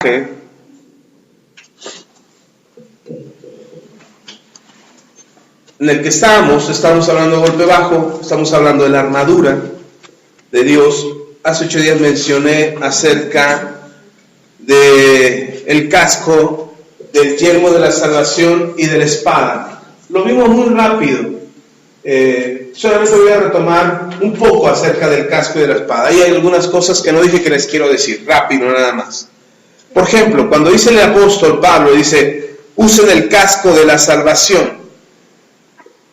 en el que estamos hablando de golpe bajo, estamos hablando de la armadura de Dios. Hace 8 días mencioné acerca del casco, del yelmo de la salvación y de la espada. Lo vimos muy rápido. Solamente voy a retomar un poco acerca del casco y de la espada. Hay algunas cosas que no dije que les quiero decir, rápido nada más. Por ejemplo, cuando dice el apóstol Pablo, dice, usen el casco de la salvación.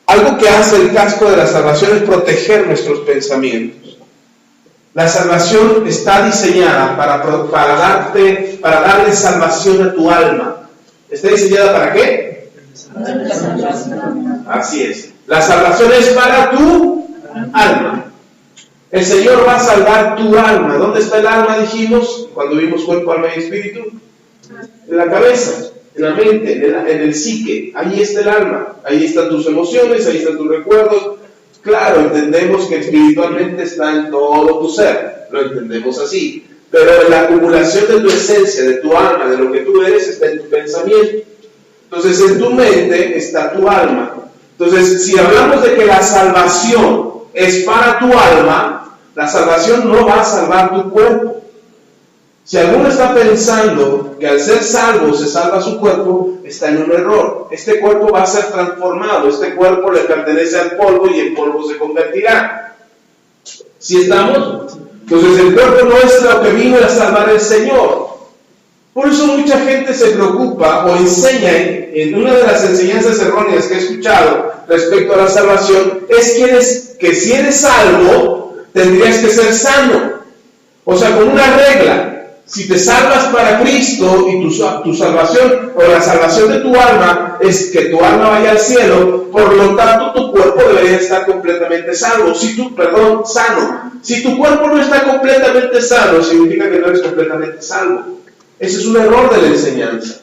Algo que hace el casco de la salvación es proteger nuestros pensamientos. La salvación está diseñada para darle salvación a tu alma. ¿Está diseñada para qué? Así es. La salvación es para tu alma. El Señor va a salvar tu alma. ¿Dónde está el alma? Dijimos, cuando vimos cuerpo, alma y espíritu. En la cabeza, en la mente, en el psique. Ahí está el alma. Ahí están tus emociones, ahí están tus recuerdos. Claro, entendemos que espiritualmente está en todo tu ser. Lo entendemos así. Pero la acumulación de tu esencia, de tu alma, de lo que tú eres, está en tu pensamiento. Entonces, en tu mente está tu alma. Entonces, si hablamos de que la salvación es para tu alma, la salvación no va a salvar tu cuerpo. Si alguno está pensando que al ser salvo se salva su cuerpo, está en un error. Este cuerpo va a ser transformado, este cuerpo le pertenece al polvo y el polvo se convertirá. ¿Sí estamos? Entonces el cuerpo no es lo que vino a salvar el Señor. Por eso mucha gente se preocupa o enseña en una de las enseñanzas erróneas que he escuchado respecto a la salvación, es que si eres salvo, tendrías que ser sano. O sea, con una regla. Si te salvas para Cristo y tu salvación o la salvación de tu alma es que tu alma vaya al cielo, por lo tanto tu cuerpo debería estar completamente sano. Si tu cuerpo no está completamente sano, significa que no eres completamente salvo. Ese es un error de la enseñanza.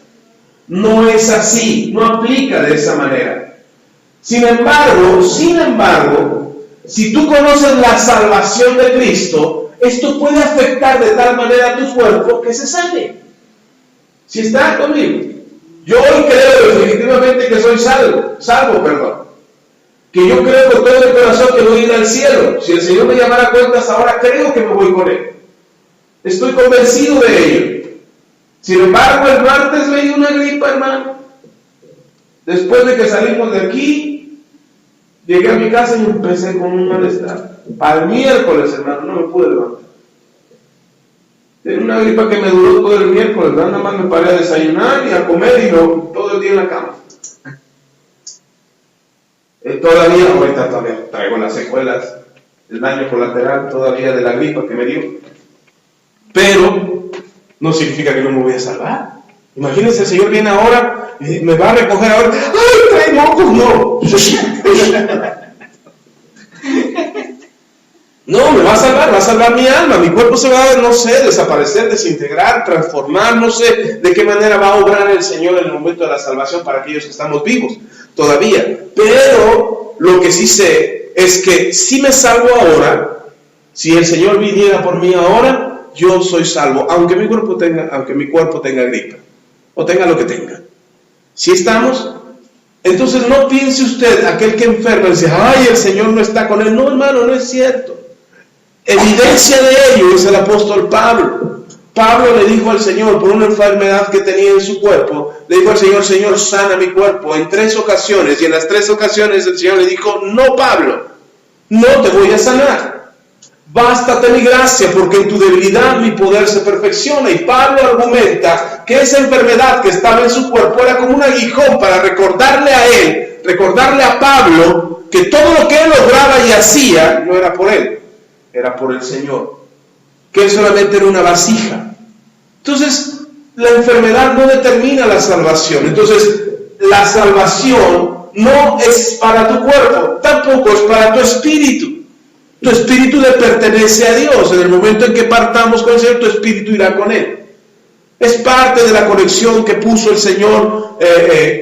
No es así, no aplica de esa manera. Sin embargo, si tú conoces la salvación de Cristo, esto puede afectar de tal manera a tu cuerpo que se sane. Si está conmigo. Yo hoy creo definitivamente que soy salvo. Que yo creo con todo el corazón que voy a ir al cielo. Si el Señor me llamara a cuentas ahora, creo que me voy con Él. Estoy convencido de ello. Sin embargo, el martes me dio una gripa, hermano. Después de que salimos de aquí, llegué a mi casa y empecé con un malestar. Para el miércoles, hermano, no me pude levantar. Tenía una gripa que me duró todo el miércoles. Nada más me paré a desayunar y a comer y todo el día en la cama. Ahorita todavía traigo las secuelas, el daño colateral todavía de la gripa que me dio. Pero no significa que no me voy a salvar. Imagínense, el Señor viene ahora y me va a recoger ahora. ¡Ay, trae mocos! No. No, me va a salvar mi alma. Mi cuerpo se va a, desaparecer, desintegrar, transformar. No sé de qué manera va a obrar el Señor en el momento de la salvación para aquellos que estamos vivos todavía. Pero lo que sí sé es que si me salvo ahora, si el Señor viniera por mí ahora, yo soy salvo, aunque mi cuerpo tenga gripa o tenga lo que tenga. ¿Sí estamos? Entonces no piense usted, aquel que enferma, dice, ay, el Señor no está con él. No, hermano, no es cierto. Evidencia de ello es el apóstol Pablo. Pablo le dijo al Señor, por una enfermedad que tenía en su cuerpo, le dijo al Señor, Señor, sana mi cuerpo, en 3 ocasiones, y en las 3 ocasiones el Señor le dijo, no, Pablo, no te voy a sanar. Bástate mi gracia, porque en tu debilidad mi poder se perfecciona. Y Pablo argumenta que esa enfermedad que estaba en su cuerpo era como un aguijón para recordarle a Pablo, que todo lo que él lograba y hacía no era por él, era por el Señor, que él solamente era una vasija. Entonces, la enfermedad no determina la salvación. Entonces, la salvación no es para tu cuerpo, tampoco es para tu espíritu. Tu espíritu le pertenece a Dios. En el momento en que partamos con el Señor, tu espíritu irá con Él. Es parte de la conexión que puso el Señor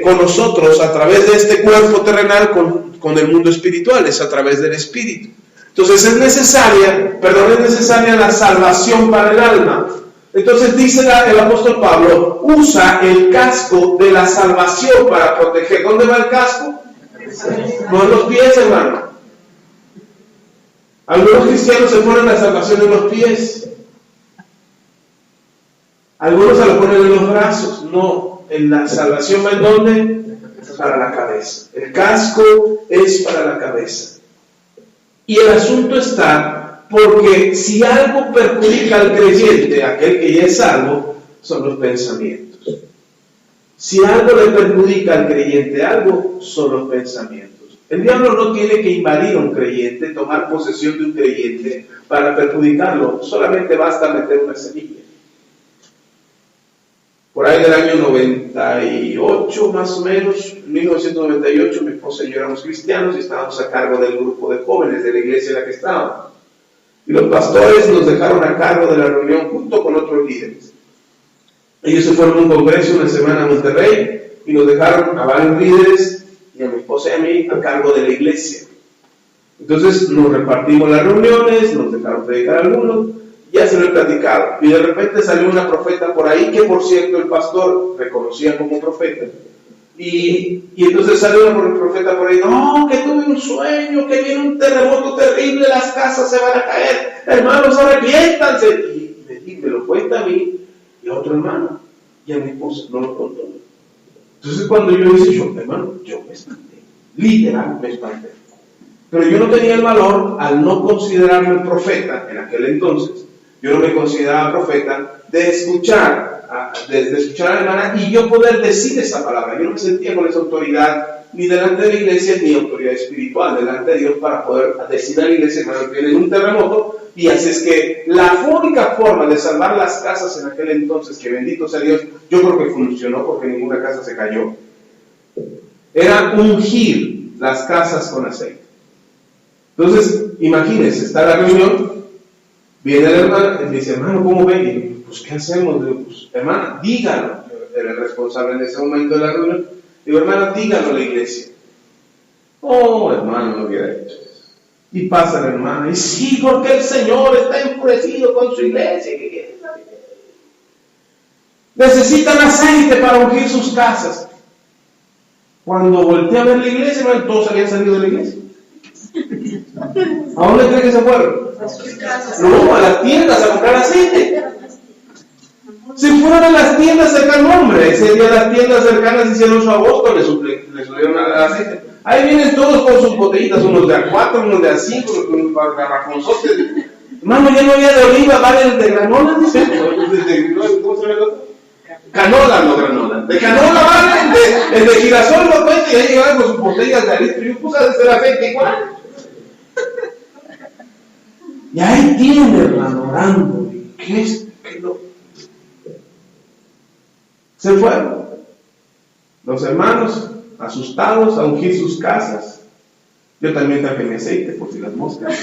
con nosotros a través de este cuerpo terrenal con el mundo espiritual, es a través del espíritu. Entonces es necesaria la salvación para el alma. Entonces dice el apóstol Pablo, usa el casco de la salvación para proteger. ¿Dónde va el casco? No en los pies, hermano. Algunos cristianos se ponen la salvación en los pies. Algunos se lo ponen en los brazos. No, en la salvación va en ¿dónde? Para la cabeza. El casco es para la cabeza. Y el asunto está porque si algo perjudica al creyente, aquel que ya es salvo, son los pensamientos. Si algo le perjudica al creyente, algo son los pensamientos. El diablo no tiene que invadir a un creyente, tomar posesión de un creyente para perjudicarlo. Solamente basta meter una semilla. Por ahí del año 98, más o menos, 1998, mi esposa y yo éramos cristianos y estábamos a cargo del grupo de jóvenes de la iglesia en la que estábamos. Y los pastores nos dejaron a cargo de la reunión junto con otros líderes. Ellos se fueron a un congreso una semana a Monterrey y nos dejaron a varios líderes y a mi esposa y a mí a cargo de la iglesia. Entonces nos repartimos las reuniones, nos dejaron predicar algunos, ya se lo he platicado. Y de repente salió una profeta por ahí, que por cierto el pastor reconocía como profeta. Y entonces salió una profeta por ahí, no, que tuve un sueño, que viene un terremoto terrible, las casas se van a caer, hermanos, arrepiéntanse. Y me lo cuenta a mí y a otro hermano, y a mi esposa, no lo contó. Entonces cuando yo hice yo, hermano, yo me espanté, literal me espanté. Pero yo no tenía el valor, al no considerarme profeta en aquel entonces, yo no me consideraba profeta, de escuchar a la hermana y yo poder decir esa palabra. Yo no me sentía con esa autoridad ni delante de la iglesia ni autoridad espiritual delante de Dios para poder decir a la iglesia, hermano, que viene un terremoto. Y así es que la única forma de salvar las casas en aquel entonces, que bendito sea Dios, yo creo que funcionó porque ninguna casa se cayó, era ungir las casas con aceite. Entonces, imagínense, está la reunión, viene la hermana y dice, hermano, ¿cómo ven? Y yo, pues, ¿qué hacemos? Digo, pues, hermana, dígalo. Yo era el responsable en ese momento de la reunión. Digo, hermana, dígalo a la iglesia. Oh, hermano, no hubiera hecho eso. Y pasa la hermana, y sí, porque el Señor está enfurecido con su iglesia. Necesitan aceite para ungir sus casas. Cuando volteé a ver la iglesia, hermano, todos habían salido de la iglesia. ¿A dónde creen que se fueron? No, a las tiendas a comprar aceite. Se fueron a las tiendas cercanas, hombre. Ese día las tiendas cercanas hicieron su agosto, le subieron al aceite. Ahí vienen todos con sus botellitas, unos de A4, unos de A5, unos garrafonzotes. Hermano, ya no había de oliva, vale de granola, dice. ¿Cómo se llama? Canola, no granola. De canola, vale, el de girasol lo cuenta y ahí llegaban con sus botellas de alitro. Yo puse a hacer aceite igual. Y ahí tiene, hermano, orando. ¿Qué es? ¿Qué no? Se fueron. Los hermanos, asustados, a ungir sus casas. Yo también traje mi aceite, por si las moscas.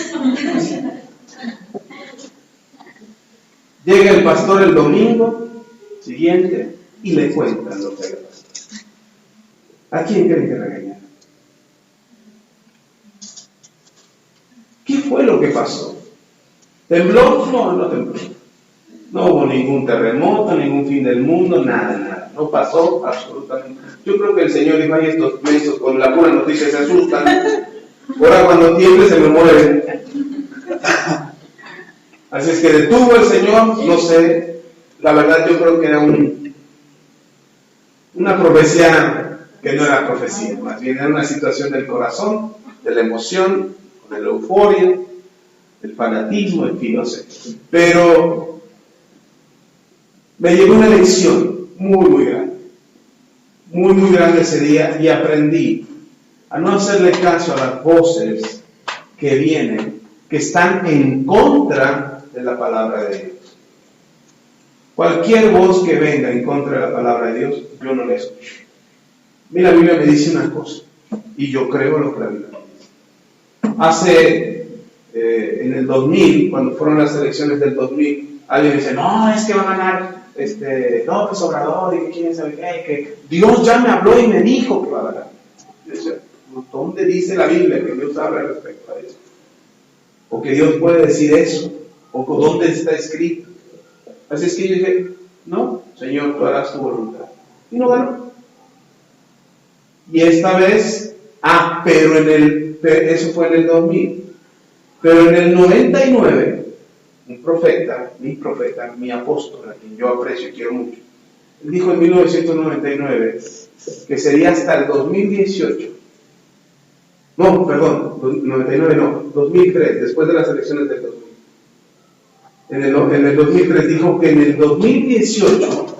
Llega el pastor el domingo siguiente y le cuentan lo que le pasó. ¿A quién creen que regañar? ¿Qué fue lo que pasó? ¿Tembló? No, no tembló. No hubo ningún terremoto, ningún fin del mundo, nada. No pasó absolutamente. Yo creo que el Señor dijo, ay, estos mensos con la pura noticia se asustan. Ahora cuando tiemble se me mueren. Así es que detuvo el Señor, no sé. La verdad yo creo que era una profecía que no era profecía. Más bien era una situación del corazón, de la emoción, de la euforia, del fanatismo, en fin, no sé. Pero me llevó una lección muy grande. Muy grande ese día y aprendí a no hacerle caso a las voces que vienen, que están en contra de la palabra de Dios. Cualquier voz que venga en contra de la palabra de Dios, yo no la escucho. Mira, la Biblia me dice una cosa y yo creo lo que la Biblia me dice. Hace, en el 2000, cuando fueron las elecciones del 2000, alguien dice, no, es que va a ganar López Obrador y quién sabe qué, que Dios ya me habló y me dijo que va a ganar. ¿Dónde dice la Biblia que Dios habla respecto a eso? O que Dios puede decir eso, o dónde está escrito. Así es que yo dije, no, Señor, tú harás tu voluntad. Y no ganó. Y esta vez, pero eso fue en el 2000. Pero en el 99, un profeta, mi apóstol, a quien yo aprecio y quiero mucho, él dijo en 1999 que sería hasta el 2018. No, perdón, 99 no, 2003, después de las elecciones del 2000. En el 2003 dijo que en el 2018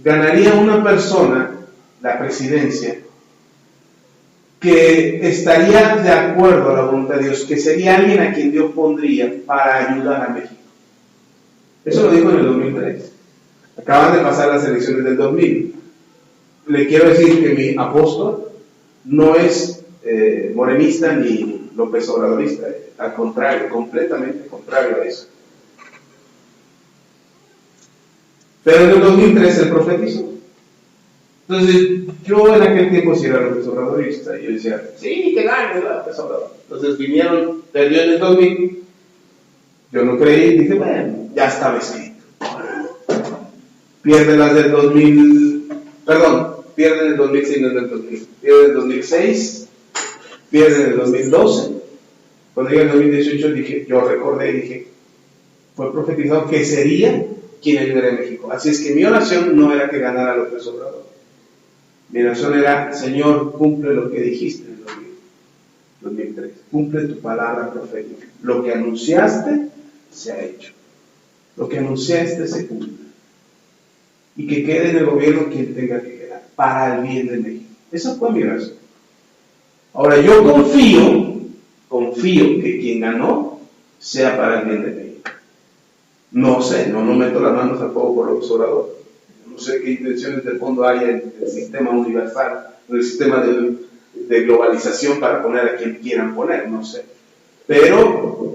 ganaría una persona la presidencia que estaría de acuerdo a la voluntad de Dios, que sería alguien a quien Dios pondría para ayudar a México. Eso lo dijo en el 2003. Acaban de pasar las elecciones del 2000. Le quiero decir que mi apóstol no es morenista ni López Obradorista, al contrario, completamente contrario a eso. Pero en el 2003 él profetizó. Entonces, yo en aquel tiempo sí era López Obradorista, y yo decía, sí, que gane López Obrador. Entonces vinieron, perdió en el 2000, yo no creí, dije, bueno, ya estaba escrito. Pierde las del 2000, pierde en el 2006, no en el 2000, pierde en el 2006, pierde en el 2012, cuando llega el 2018 yo recordé y dije, fue profetizado que sería quien ayudaría a México. Así es que mi oración no era que ganara López Obrador. Mi oración era, Señor, cumple lo que dijiste en el 2003. Cumple tu palabra profética. Lo que anunciaste se ha hecho. Lo que anunciaste se cumple. Y que quede en el gobierno quien tenga que quedar, para el bien de México. Esa fue mi oración. Ahora, yo confío que quien ganó sea para el bien de México. No sé, no meto las manos al fuego por López Obrador. No sé qué intenciones de fondo hay en el sistema universal, en el sistema de globalización para poner a quien quieran poner, no sé. Pero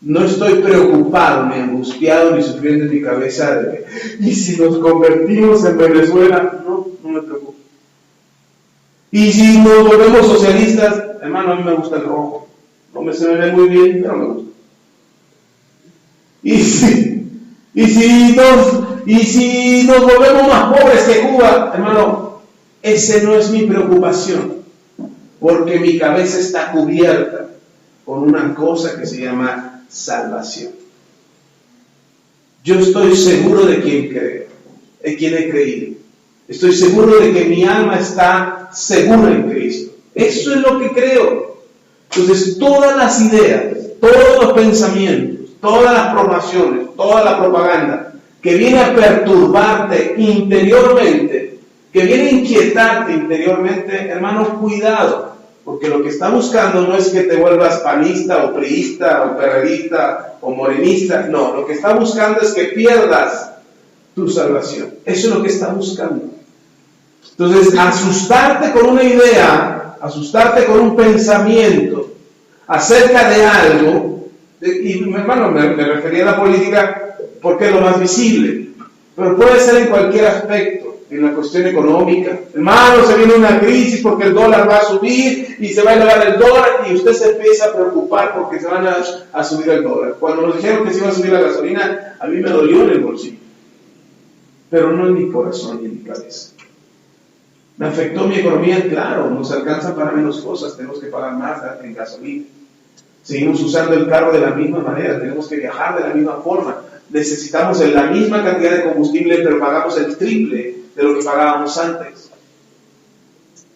no estoy preocupado, ni angustiado, ni sufriendo en mi cabeza de ¿y si nos convertimos en Venezuela? No me preocupo. ¿Y si nos volvemos socialistas? Hermano, a mí me gusta el rojo. Se me ve muy bien, pero me gusta. Y si nos volvemos más pobres que Cuba, hermano, ese no es mi preocupación, porque mi cabeza está cubierta con una cosa que se llama salvación. Yo estoy seguro de quién creo, de quién he creído. Estoy seguro de que mi alma está segura en Cristo. Eso es lo que creo. Entonces, todas las ideas, todos los pensamientos, todas las programaciones, toda la propaganda que viene a perturbarte interiormente, que viene a inquietarte interiormente, hermano, cuidado, porque lo que está buscando no es que te vuelvas panista o priista o perredista o morenista, no, lo que está buscando es que pierdas tu salvación. Eso es lo que está buscando. Entonces, asustarte con una idea, asustarte con un pensamiento acerca de algo, y hermano, me refería a la política porque es lo más visible, pero puede ser en cualquier aspecto, en la cuestión económica. Hermano, se viene una crisis porque el dólar va a subir y se va a elevar el dólar y usted se empieza a preocupar porque se van a subir el dólar. Cuando nos dijeron que se iba a subir la gasolina, a mí me dolió en el bolsillo, pero no en mi corazón ni en mi cabeza. Me afectó mi economía, claro, nos alcanza para menos cosas, tenemos que pagar más en gasolina. Seguimos usando el carro de la misma manera, tenemos que viajar de la misma forma, necesitamos la misma cantidad de combustible, pero pagamos el triple de lo que pagábamos antes.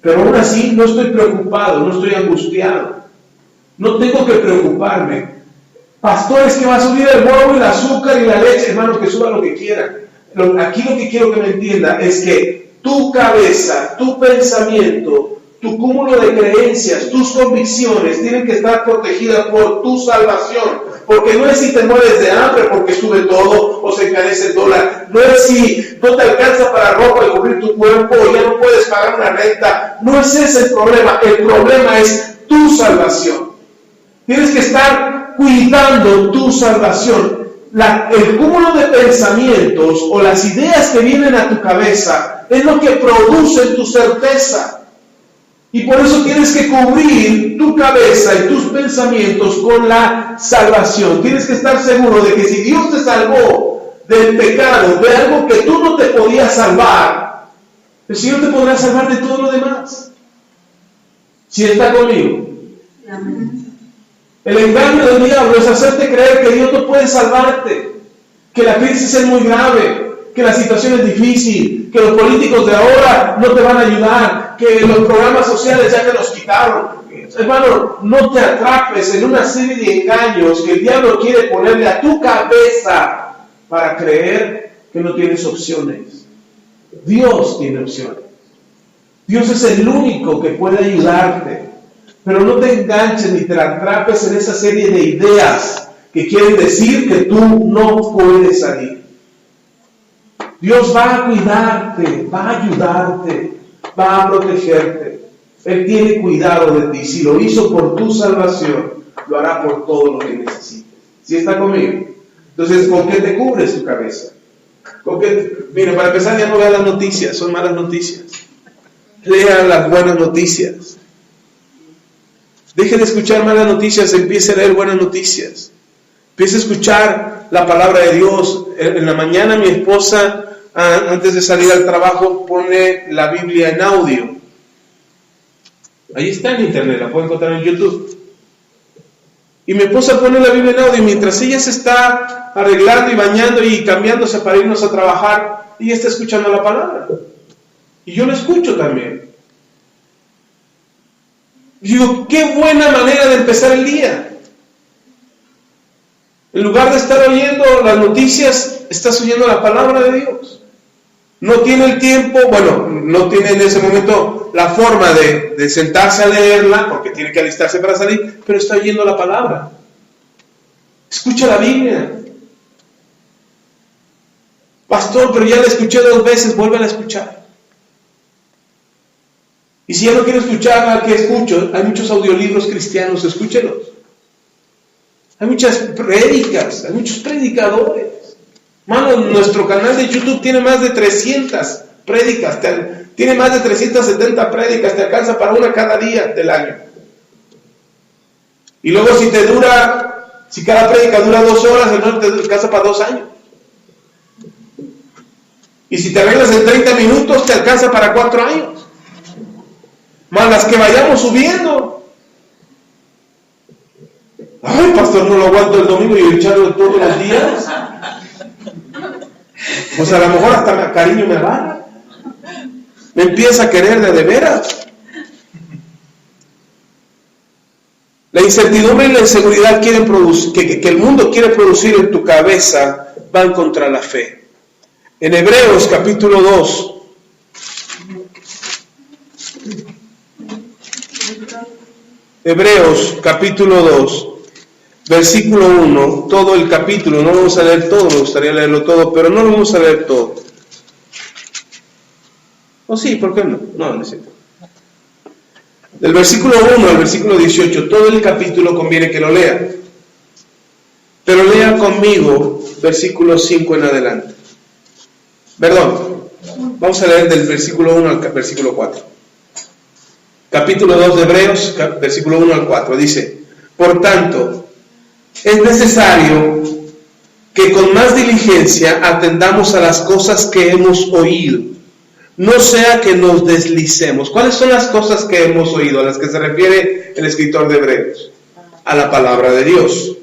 Pero aún así no estoy preocupado, no estoy angustiado, no tengo que preocuparme. Pastores, que va a subir el huevo y el azúcar y la leche, hermanos, que suba lo que quieran. Aquí lo que quiero que me entienda es que tu cabeza, tu pensamiento, tu cúmulo de creencias, tus convicciones tienen que estar protegidas por tu salvación, porque no es si te mueres de hambre porque sube todo o se encarece el dólar, no es si no te alcanza para ropa y cubrir tu cuerpo o ya no puedes pagar una renta, no es ese el problema es tu salvación. Tienes que estar cuidando tu salvación. El cúmulo de pensamientos o las ideas que vienen a tu cabeza es lo que producen tu certeza. Y por eso tienes que cubrir tu cabeza y tus pensamientos con la salvación. Tienes que estar seguro de que si Dios te salvó del pecado, de algo que tú no te podías salvar, el Señor te podrá salvar de todo lo demás. Si está conmigo. El engaño del diablo es hacerte creer que Dios no puede salvarte, que la crisis es muy grave, que la situación es difícil, que los políticos de ahora no te van a ayudar, que los programas sociales ya te los quitaron. Hermano, no te atrapes en una serie de engaños que el diablo quiere ponerle a tu cabeza para creer que no tienes opciones. Dios tiene opciones. Dios es el único que puede ayudarte. Pero no te enganches ni te atrapes en esa serie de ideas que quieren decir que tú no puedes salir. Dios va a cuidarte, va a ayudarte, va a protegerte. Él tiene cuidado de ti. Si lo hizo por tu salvación, lo hará por todo lo que necesites. ¿Sí está conmigo? Entonces, ¿con qué te cubres tu cabeza? Mira, para empezar, ya no vea las noticias, son malas noticias. Lea las buenas noticias. Deje de escuchar malas noticias, empiece a leer buenas noticias. Empiece a escuchar la palabra de Dios. En la mañana mi esposa, antes de salir al trabajo, pone la Biblia en audio. Ahí está en internet, la pueden encontrar en YouTube. Y mi esposa pone la Biblia en audio y mientras ella se está arreglando y bañando y cambiándose para irnos a trabajar, ella está escuchando la palabra. Y yo la escucho también. Y digo, qué buena manera de empezar el día. En lugar de estar oyendo las noticias, estás oyendo la palabra de Dios. No tiene el tiempo, no tiene en ese momento la forma de sentarse a leerla, porque tiene que alistarse para salir, pero está oyendo la palabra. Escucha la Biblia. Pastor, pero ya la escuché 2 veces, vuelve a escuchar. Y si ya no quiero escuchar, ¿qué escucho? Hay muchos audiolibros cristianos, escúchelos. Hay muchas prédicas, hay muchos predicadores. Mano, nuestro canal de YouTube tiene más de 300 prédicas, tiene más de 370 prédicas, te alcanza para una cada día del año. Y luego si cada prédica dura 2 horas, hermano, te alcanza para 2 años. Y si te arreglas en 30 minutos, te alcanza para 4 años. Más las que vayamos subiendo. Ay, pastor, no lo aguanto el domingo y echarlo todos los días. Pues a lo mejor hasta cariño me agarra. Me empieza a querer de veras. La incertidumbre y la inseguridad quieren producir, que el mundo quiere producir en tu cabeza, van contra la fe. En Hebreos capítulo 2. Hebreos capítulo 2, versículo 1, todo el capítulo, no vamos a leer todo, me gustaría leerlo todo, pero no lo vamos a leer todo. ¿O sí? ¿Por qué no? No necesito. Del versículo 1 al versículo 18, todo el capítulo conviene que lo lea. Pero lea conmigo versículo 5 en adelante. Perdón, vamos a leer del versículo 1 al versículo 4. Capítulo 2 de Hebreos, versículo 1 al 4, dice: por tanto, es necesario que con más diligencia atendamos a las cosas que hemos oído, no sea que nos deslicemos. ¿Cuáles son las cosas que hemos oído a las que se refiere el escritor de Hebreos? A la palabra de Dios.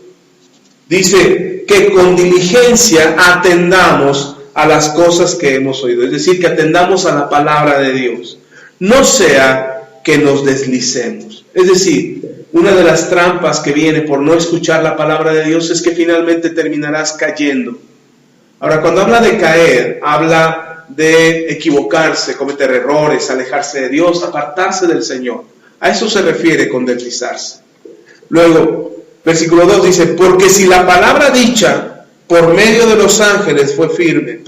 Dice que con diligencia atendamos a las cosas que hemos oído, es decir, que atendamos a la palabra de Dios, no sea que nos deslicemos. Es decir, una de las trampas que viene por no escuchar la palabra de Dios es que finalmente terminarás cayendo. Ahora, cuando habla de caer, habla de equivocarse, cometer errores, alejarse de Dios, apartarse del Señor. A eso se refiere con deslizarse. Luego, versículo 2 dice: porque si la palabra dicha por medio de los ángeles fue firme,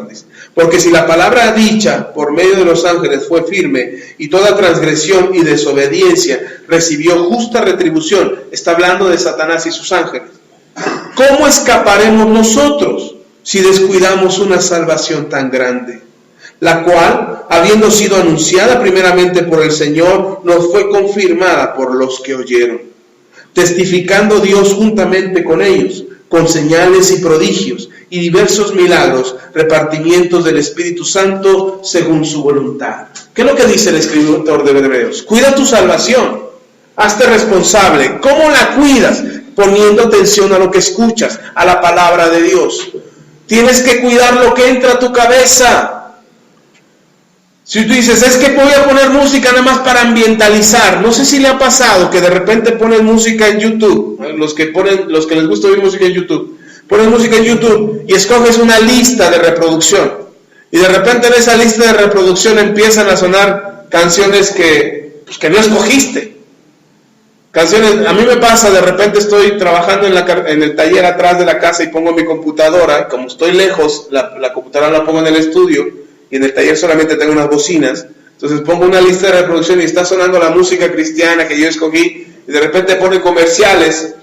dice, porque si la palabra dicha por medio de los ángeles fue firme, y toda transgresión y desobediencia recibió justa retribución, está hablando de Satanás y sus ángeles, ¿cómo escaparemos nosotros si descuidamos una salvación tan grande? la cual, habiendo sido anunciada primeramente por el Señor, nos fue confirmada por los que oyeron, testificando Dios juntamente con ellos, con señales y prodigios, y diversos milagros, repartimientos del Espíritu Santo según su voluntad. ¿Qué es lo que dice el escritor de Hebreos? Cuida tu salvación, hazte responsable. ¿Cómo la cuidas? Poniendo atención a lo que escuchas, a la palabra de Dios. Tienes que cuidar lo que entra a tu cabeza. Si tú dices, es que voy a poner música nada más para ambientalizar, no sé si le ha pasado que de repente ponen música en YouTube, los que les gusta oír música en YouTube, ponen música en YouTube y escoges una lista de reproducción, y de repente en esa lista de reproducción empiezan a sonar canciones que no escogiste. Canciones, a mí me pasa, de repente estoy trabajando en el taller atrás de la casa y pongo mi computadora, y como estoy lejos, la computadora la pongo en el estudio, y en el taller solamente tengo unas bocinas, entonces pongo una lista de reproducción y está sonando la música cristiana que yo escogí, y de repente pone comerciales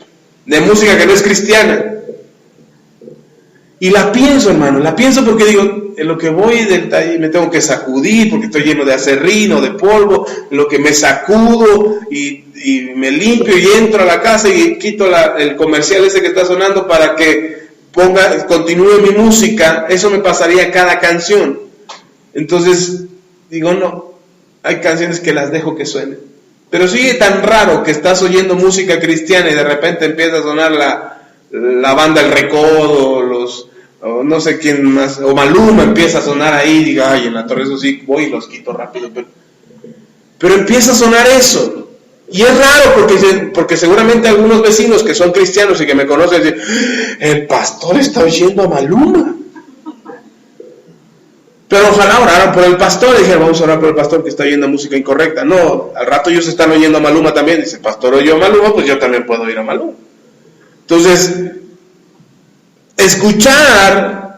de música que no es cristiana. Y la pienso, hermano, porque digo, en lo que voy del taller me tengo que sacudir, porque estoy lleno de acerrín o de polvo, en lo que me sacudo y me limpio y entro a la casa y quito el comercial ese que está sonando para que continúe mi música. Eso me pasaría cada canción. Entonces, digo, no, hay canciones que las dejo que suenen. Pero sí es tan raro que estás oyendo música cristiana y de repente empieza a sonar la banda El Recodo, o no sé quién más, o Maluma empieza a sonar ahí, y diga, ay, en la torre, eso sí, voy y los quito rápido. Pero empieza a sonar eso. Y es raro porque seguramente algunos vecinos que son cristianos y que me conocen dicen, el pastor está oyendo a Maluma. Pero ojalá oraran por el pastor y dijeron, vamos a orar por el pastor que está oyendo música incorrecta. No, al rato ellos están oyendo a Maluma también. Dice, el pastor oyó a Maluma, pues yo también puedo oír a Maluma. Entonces,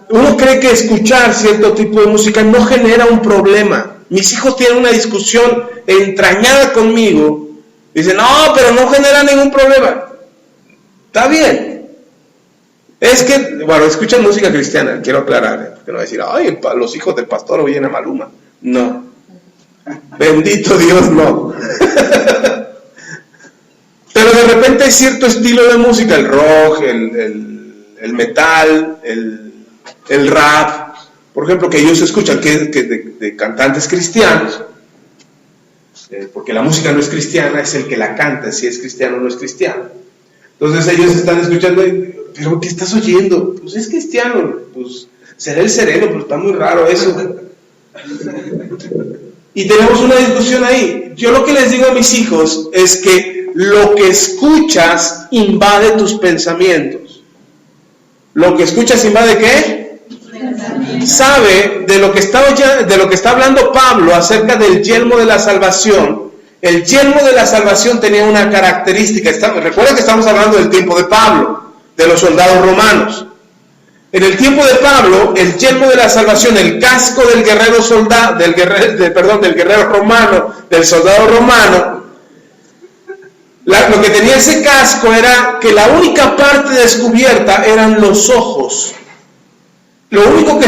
uno cree que escuchar cierto tipo de música no genera un problema. Mis hijos tienen una discusión entrañada conmigo. Dicen, no, pero no genera ningún problema. Está bien. Es que, bueno, escuchan música cristiana, quiero aclarar, porque no va a decir, ay, los hijos del pastor oyen a Maluma. No. Bendito Dios, no. Pero de repente hay cierto estilo de música, el rock, el metal, el rap, por ejemplo, que ellos escuchan que de cantantes cristianos, porque la música no es cristiana, es el que la canta, si es cristiano o no es cristiano. Entonces ellos están escuchando, pero ¿qué estás oyendo? Pues es cristiano, pues será el sereno, pero está muy raro eso. Y tenemos una discusión ahí. Yo lo que les digo a mis hijos es que lo que escuchas invade tus pensamientos. ¿Lo que escuchas invade qué? Sabe de lo que está hablando Pablo acerca del yelmo de la salvación. El yelmo de la salvación tenía una característica. Recuerda que estamos hablando del tiempo de Pablo, de los soldados romanos. En el tiempo de Pablo, el yelmo de la salvación, el casco del guerrero romano, del soldado romano, lo que tenía ese casco era que la única parte descubierta eran los ojos. Lo único que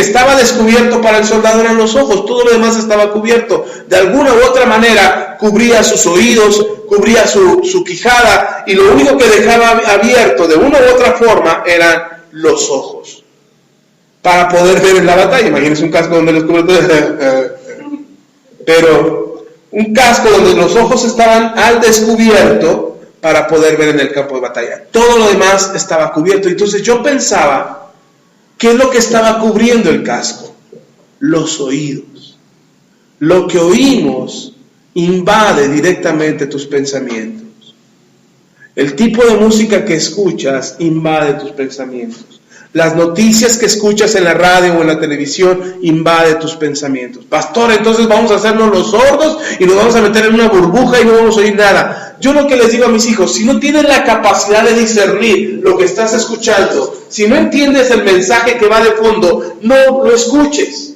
estaba descubierto para el soldado eran los ojos, todo lo demás estaba cubierto. De alguna u otra manera cubría sus oídos, cubría su quijada, y lo único que dejaba abierto de una u otra forma eran los ojos, para poder ver en la batalla. Imagínense un casco donde les cubre todo, pero un casco donde los ojos estaban al descubierto para poder ver en el campo de batalla. Todo lo demás estaba cubierto. Entonces yo pensaba, ¿qué es lo que estaba cubriendo el casco? Los oídos. Lo que oímos invade directamente tus pensamientos. El tipo de música que escuchas invade tus pensamientos. Las noticias que escuchas en la radio o en la televisión invade tus pensamientos. Pastor, entonces vamos a hacernos los sordos y nos vamos a meter en una burbuja y no vamos a oír nada. Yo lo que les digo a mis hijos, si no tienes la capacidad de discernir lo que estás escuchando, si no entiendes el mensaje que va de fondo, no lo escuches.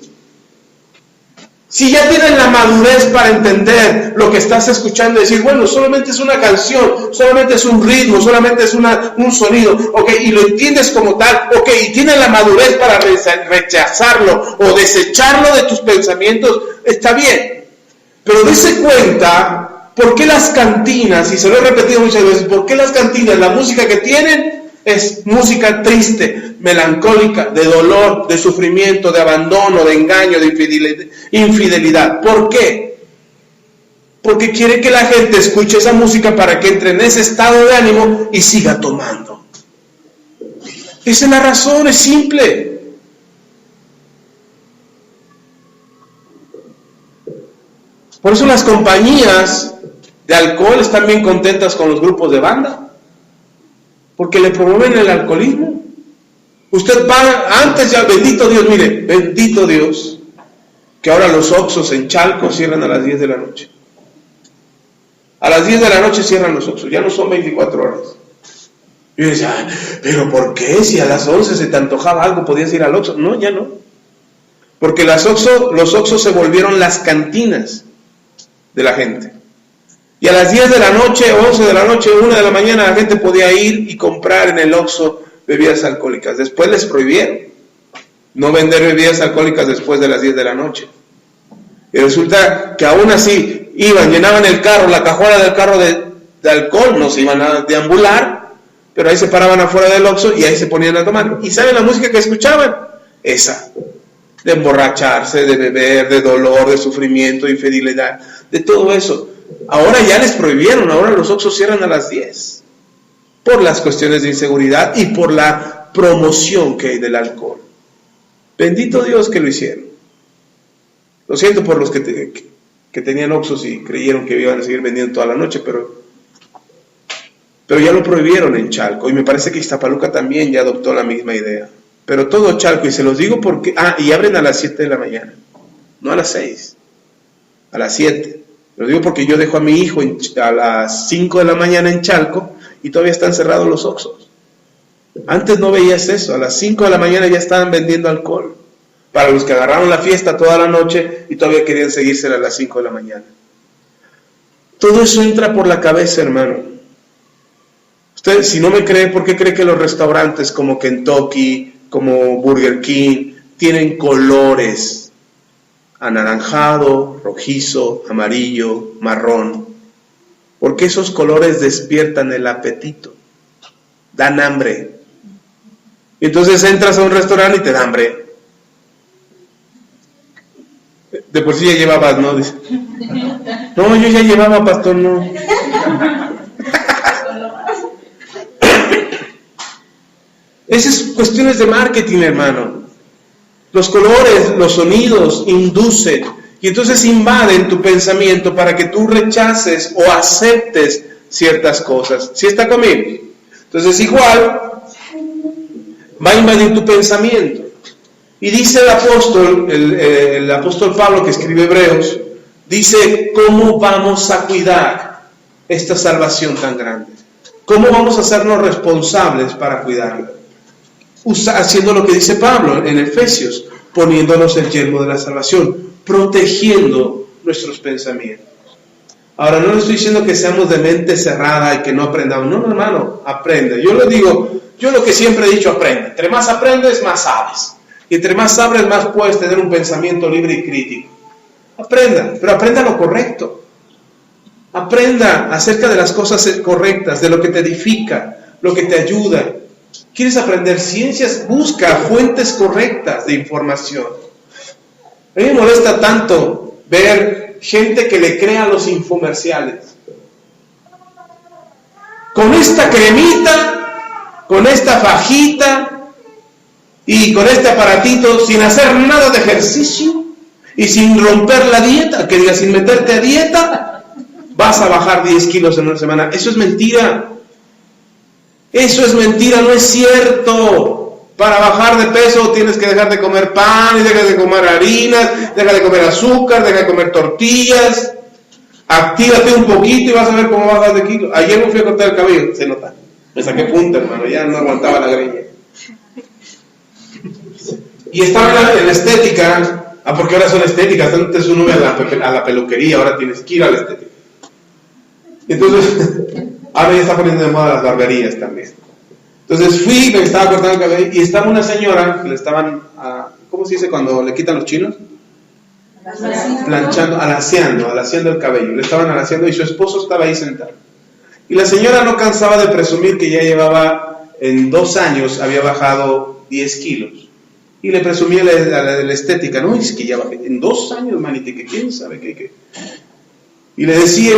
Si ya tienen la madurez para entender lo que estás escuchando y decir, bueno, solamente es una canción, solamente es un ritmo, solamente es un sonido, ok, y lo entiendes como tal, ok, y tienes la madurez para rechazarlo o desecharlo de tus pensamientos, está bien. Pero dése cuenta, ¿por qué las cantinas, y se lo he repetido muchas veces, por qué las cantinas, la música que tienen es música triste, melancólica, de dolor, de sufrimiento, de abandono, de engaño, de infidelidad? ¿Por qué? Porque quiere que la gente escuche esa música para que entre en ese estado de ánimo y siga tomando. Esa es la razón, es simple. Por eso las compañías de alcohol están bien contentas con los grupos de banda, porque le promueven el alcoholismo. Usted va, antes ya, bendito Dios, mire, bendito Dios, que ahora los Oxxos en Chalco cierran a las 10 de la noche. A las 10 de la noche cierran los Oxxos, ya no son 24 horas. Y yo decía, ¿pero por qué? Si a las 11 se te antojaba algo, podías ir al Oxxo. No, ya no. Porque los Oxxos se volvieron las cantinas de la gente. Y a las 10 de la noche, 11 de la noche, 1 de la mañana, la gente podía ir y comprar en el Oxxo bebidas alcohólicas. Después les prohibieron no vender bebidas alcohólicas después de las 10 de la noche. Y resulta que aún así iban, llenaban el carro, la cajuela del carro de alcohol, no se iban a deambular, pero ahí se paraban afuera del Oxxo y ahí se ponían a tomar. ¿Y saben la música que escuchaban? Esa, de emborracharse, de beber, de dolor, de sufrimiento, de infidelidad, de todo eso. Ahora ya les prohibieron, ahora los Oxxos cierran a las 10, por las cuestiones de inseguridad y por la promoción que hay del alcohol. Bendito Dios que lo hicieron. Lo siento por los que tenían Oxxos y creyeron que iban a seguir vendiendo toda la noche, pero ya lo prohibieron en Chalco, y me parece que Iztapaluca también ya adoptó la misma idea. Pero todo Chalco, y se los digo porque, y abren a las 7 de la mañana, no a las 6, a las 7. Lo digo porque yo dejo a mi hijo a las 5 de la mañana en Chalco y todavía están cerrados los Oxxos. Antes no veías eso, a las 5 de la mañana ya estaban vendiendo alcohol. Para los que agarraron la fiesta toda la noche y todavía querían seguírsela a las 5 de la mañana. Todo eso entra por la cabeza, hermano. Usted, si no me cree, ¿por qué cree que los restaurantes como Kentucky, como Burger King, tienen colores? Anaranjado, rojizo, amarillo, marrón. Porque esos colores despiertan el apetito, dan hambre. Y entonces entras a un restaurante y te da hambre. De por sí ya llevabas, ¿no? Dice. No, yo ya llevaba, pastor, no. Esas son cuestiones de marketing, hermano. Los colores, los sonidos inducen y entonces invaden tu pensamiento para que tú rechaces o aceptes ciertas cosas. ¿Sí está conmigo? Entonces igual va a invadir tu pensamiento. Y dice el apóstol Pablo, que escribe Hebreos, dice, ¿cómo vamos a cuidar esta salvación tan grande? ¿Cómo vamos a hacernos responsables para cuidarla? Haciendo lo que dice Pablo en Efesios, poniéndonos el yelmo de la salvación, protegiendo nuestros pensamientos. Ahora, no le estoy diciendo que seamos de mente cerrada y que no aprendamos. No, hermano, aprende. Yo lo que siempre he dicho, aprende. Entre más aprendes, más sabes. Y entre más sabes, más puedes tener un pensamiento libre y crítico. Aprenda, pero aprenda lo correcto. Aprenda acerca de las cosas correctas, de lo que te edifica, lo que te ayuda. ¿Quieres aprender ciencias? Busca fuentes correctas de información. A mí me molesta tanto ver gente que le crea a los infomerciales. Con esta cremita, con esta fajita y con este aparatito, sin hacer nada de ejercicio y sin romper la dieta, que diga, sin meterte a dieta, vas a bajar 10 kilos en una semana. Eso es mentira. Eso es mentira, no es cierto. Para bajar de peso tienes que dejar de comer pan, y dejar de comer harinas, dejar de comer azúcar, dejar de comer tortillas. Actívate un poquito y vas a ver cómo bajas de kilo. Ayer me fui a cortar el cabello, se nota. Me saqué punta, hermano, ya no aguantaba la greña. Y estaba en la estética porque ahora son estéticas. Antes uno iba a la peluquería, ahora tienes que ir a la estética. Entonces, ahora ya está poniendo de moda las barberías también. Entonces fui, me estaba cortando el cabello y estaba una señora que le estaban, ¿cómo se dice cuando le quitan los chinos? Planchando, alaciando el cabello. Le estaban alaciando y su esposo estaba ahí sentado. Y la señora no cansaba de presumir que ya llevaba, en 2 años, había bajado 10 kilos. Y le presumía la estética. No, es que ya bajé en 2 años, manita, que quién sabe qué. Y le decía.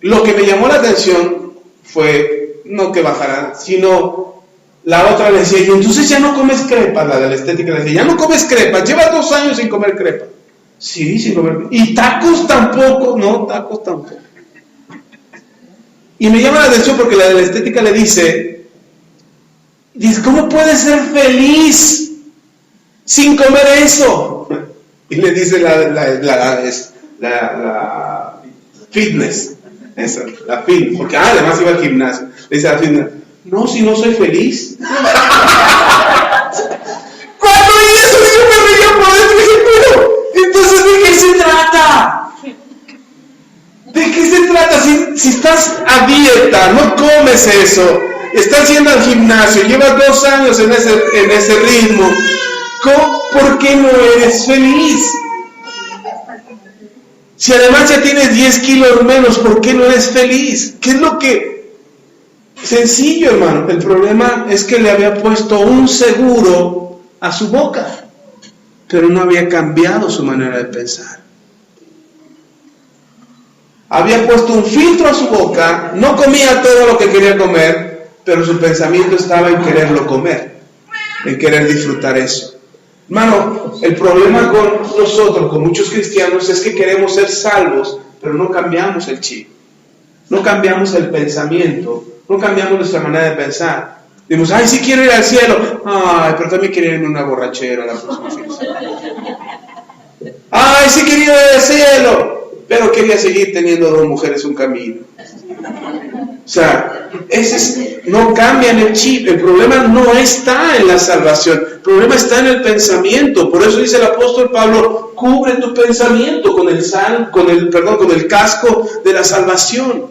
Lo que me llamó la atención fue no que bajara, sino la otra le decía, y entonces ya no comes crepas, la de la estética le decía, ya no comes crepas, llevas 2 años sin comer crepas. Sí, sin comer crepas. Y tacos tampoco, no, tacos tampoco. Y me llama la atención porque la de la estética le dice, ¿cómo puedes ser feliz sin comer eso? Y le dice la fitness. Esa, la fitness, porque además iba al gimnasio. Le dice a la fitness, no, si no soy feliz. Cuando oí eso yo me reía por dentro y dije, pero, entonces ¿de qué se trata? ¿De qué se trata? Si estás a dieta, no comes eso, estás yendo al gimnasio, llevas 2 años en ese ritmo, ¿por qué no eres feliz? Si además ya tienes 10 kilos menos, ¿por qué no eres feliz? ¿Qué es lo que...? Sencillo, hermano. El problema es que le había puesto un seguro a su boca, pero no había cambiado su manera de pensar. Había puesto un filtro a su boca, no comía todo lo que quería comer, pero su pensamiento estaba en quererlo comer, en querer disfrutar eso. Hermano, el problema con nosotros, con muchos cristianos, es que queremos ser salvos, pero no cambiamos el chip, no cambiamos el pensamiento, no cambiamos nuestra manera de pensar. Decimos, ay, sí quiero ir al cielo, ay, pero también quiero irme a una borrachera la próxima fin de semana. Ay, sí quería ir al cielo, pero quería seguir teniendo 2 mujeres un camino. O sea, no cambian el chip. El problema no está en la salvación, el problema está en el pensamiento. Por eso dice el apóstol Pablo, cubre tu pensamiento con el casco de la salvación.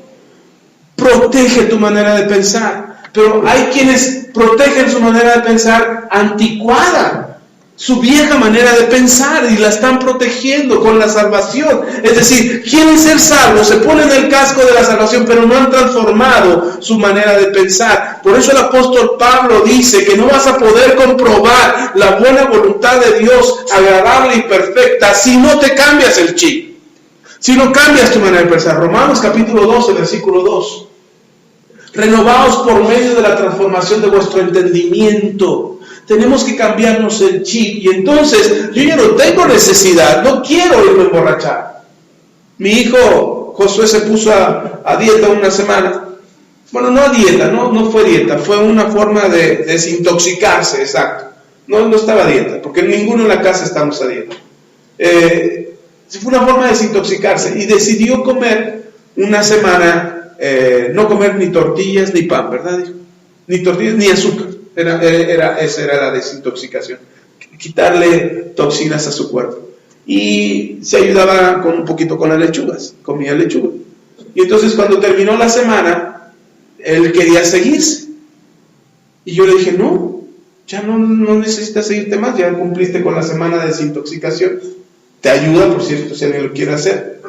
Protege tu manera de pensar. Pero hay quienes protegen su manera de pensar anticuada, su vieja manera de pensar, y la están protegiendo con la salvación. Es decir, quieren ser salvos, se ponen el casco de la salvación, pero no han transformado su manera de pensar. Por eso el apóstol Pablo dice que no vas a poder comprobar la buena voluntad de Dios, agradable y perfecta, si no te cambias el chip, si no cambias tu manera de pensar. Romanos capítulo 12, versículo 2. Renovaos por medio de la transformación de vuestro entendimiento. Tenemos que cambiarnos el chip. Y entonces, yo ya no tengo necesidad, no quiero irme a emborrachar. Mi hijo Josué se puso a dieta una semana. Bueno, no a dieta, no fue dieta, fue una forma de desintoxicarse, exacto. No estaba a dieta, porque ninguno en la casa estamos a dieta. Fue una forma de desintoxicarse y decidió comer una semana, no comer ni tortillas ni pan, ¿verdad? Ni tortillas ni azúcar. Esa era la desintoxicación, quitarle toxinas a su cuerpo. Y se ayudaba un poquito con las lechugas, comía lechuga. Y entonces cuando terminó la semana, él quería seguirse. Y yo le dije, no, ya no necesitas seguirte más, ya cumpliste con la semana de desintoxicación. Te ayuda, por cierto, si alguien lo quiere hacer.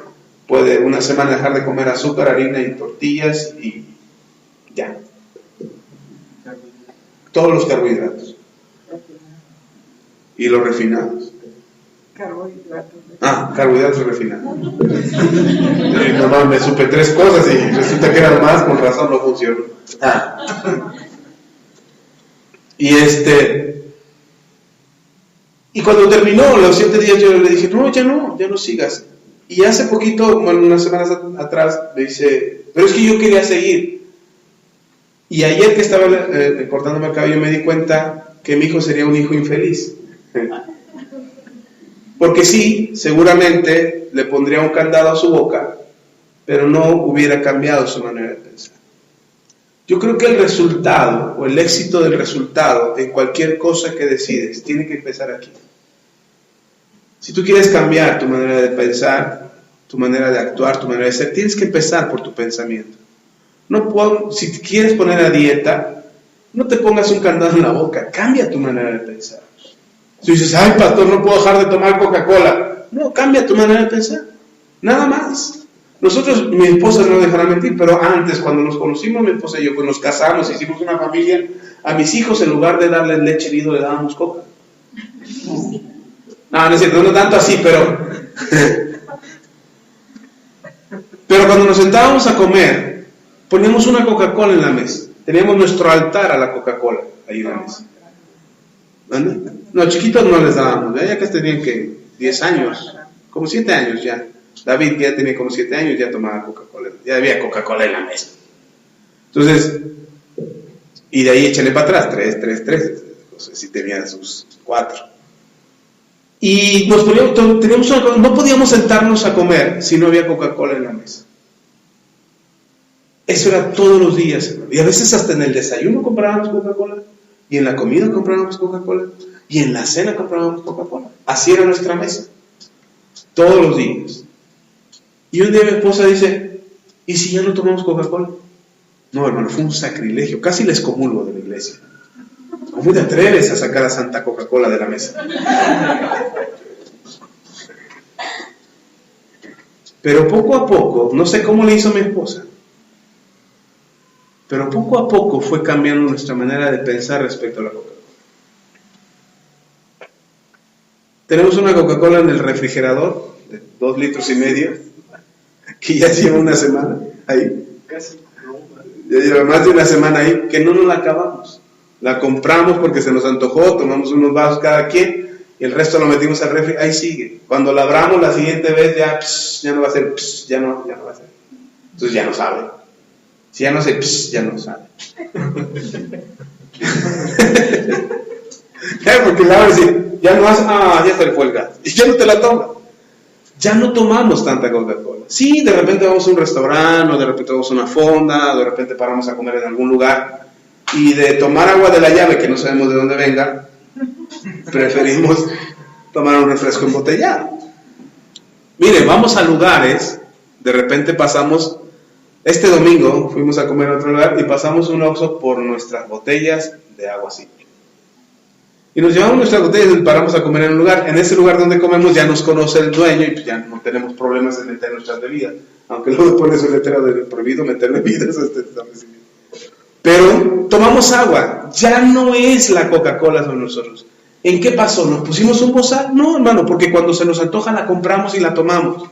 Puede una semana dejar de comer azúcar, harina y tortillas y ya. Todos los carbohidratos. Y los refinados. Carbohidratos refinados. Nomás me supe 3 cosas y resulta que eran más, con razón no funcionó. Y cuando terminó, los 7 días, yo le dije, no, ya no sigas. Y hace poquito, unas semanas atrás, me dice, pero es que yo quería seguir. Y ayer que estaba cortándome el cabello me di cuenta que mi hijo sería un hijo infeliz. Porque sí, seguramente le pondría un candado a su boca, pero no hubiera cambiado su manera de pensar. Yo creo que el resultado, o el éxito del resultado, en cualquier cosa que decides, tiene que empezar aquí. Si tú quieres cambiar tu manera de pensar, tu manera de actuar, tu manera de ser, tienes que empezar por tu pensamiento. Si te quieres poner a dieta, no te pongas un candado en la boca, cambia tu manera de pensar. Si dices, ay pastor, no puedo dejar de tomar Coca-Cola, no, cambia tu manera de pensar, nada más. Nosotros, mi esposa no dejará mentir, pero antes, cuando nos conocimos, mi esposa y yo, pues nos casamos, hicimos una familia, a mis hijos en lugar de darles leche hervido le dábamos coca. No es cierto, no tanto así, pero cuando nos sentábamos a comer, poníamos una Coca-Cola en la mesa. Teníamos nuestro altar a la Coca-Cola ahí en la mesa. ¿Anda? No, chiquitos no les dábamos, ya que tenían que 10 años, como 7 años ya. David ya tenía como 7 años, ya tomaba Coca-Cola, ya había Coca-Cola en la mesa. Entonces, y de ahí échale para atrás, 3, no sé si tenían sus 4. Y nos teníamos una cosa, no podíamos sentarnos a comer si no había Coca-Cola en la mesa. Eso era todos los días, hermano. Y a veces hasta en el desayuno comprábamos Coca-Cola, y en la comida comprábamos Coca-Cola, y en la cena comprábamos Coca-Cola. Así era nuestra mesa, todos los días. Y un día mi esposa dice, ¿y si ya no tomamos Coca-Cola? No, hermano, fue un sacrilegio, casi les comulgo de la iglesia. ¿Cómo te atreves a sacar a Santa Coca-Cola de la mesa? Pero poco a poco, no sé cómo le hizo mi esposa, pero poco a poco fue cambiando nuestra manera de pensar respecto a la Coca-Cola. Tenemos una Coca-Cola en el refrigerador de 2,5 litros, que ya lleva una semana ahí. Ya lleva más de una semana ahí, que no nos la acabamos. La compramos porque se nos antojó, tomamos unos vasos cada quien, y el resto lo metimos al refri, ahí sigue. Cuando la abramos la siguiente vez, ya no va a ser, ya no va a ser. Entonces ya no sabe. Si ya no sé, ya no sabe. Porque la abres y ya no hace, ya se le fue el gas. Y ya no te la tomas. Ya no tomamos tanta Coca-Cola. Sí, de repente vamos a un restaurante, o de repente vamos a una fonda, o de repente paramos a comer en algún lugar, y de tomar agua de la llave, que no sabemos de dónde venga, preferimos tomar un refresco embotellado. Mire, vamos a lugares, de repente pasamos, este domingo fuimos a comer a otro lugar, y pasamos un Oxxo por nuestras botellas de agua simple. Y nos llevamos nuestras botellas y paramos a comer en un lugar. En ese lugar donde comemos ya nos conoce el dueño y ya no tenemos problemas en meter nuestras bebidas. Aunque luego pones un letrero de prohibido meter bebidas a este establecimiento. Pero tomamos agua. Ya no es la Coca-Cola sobre nosotros. ¿En qué pasó? ¿Nos pusimos un bozal? No, hermano, porque cuando se nos antoja la compramos y la tomamos.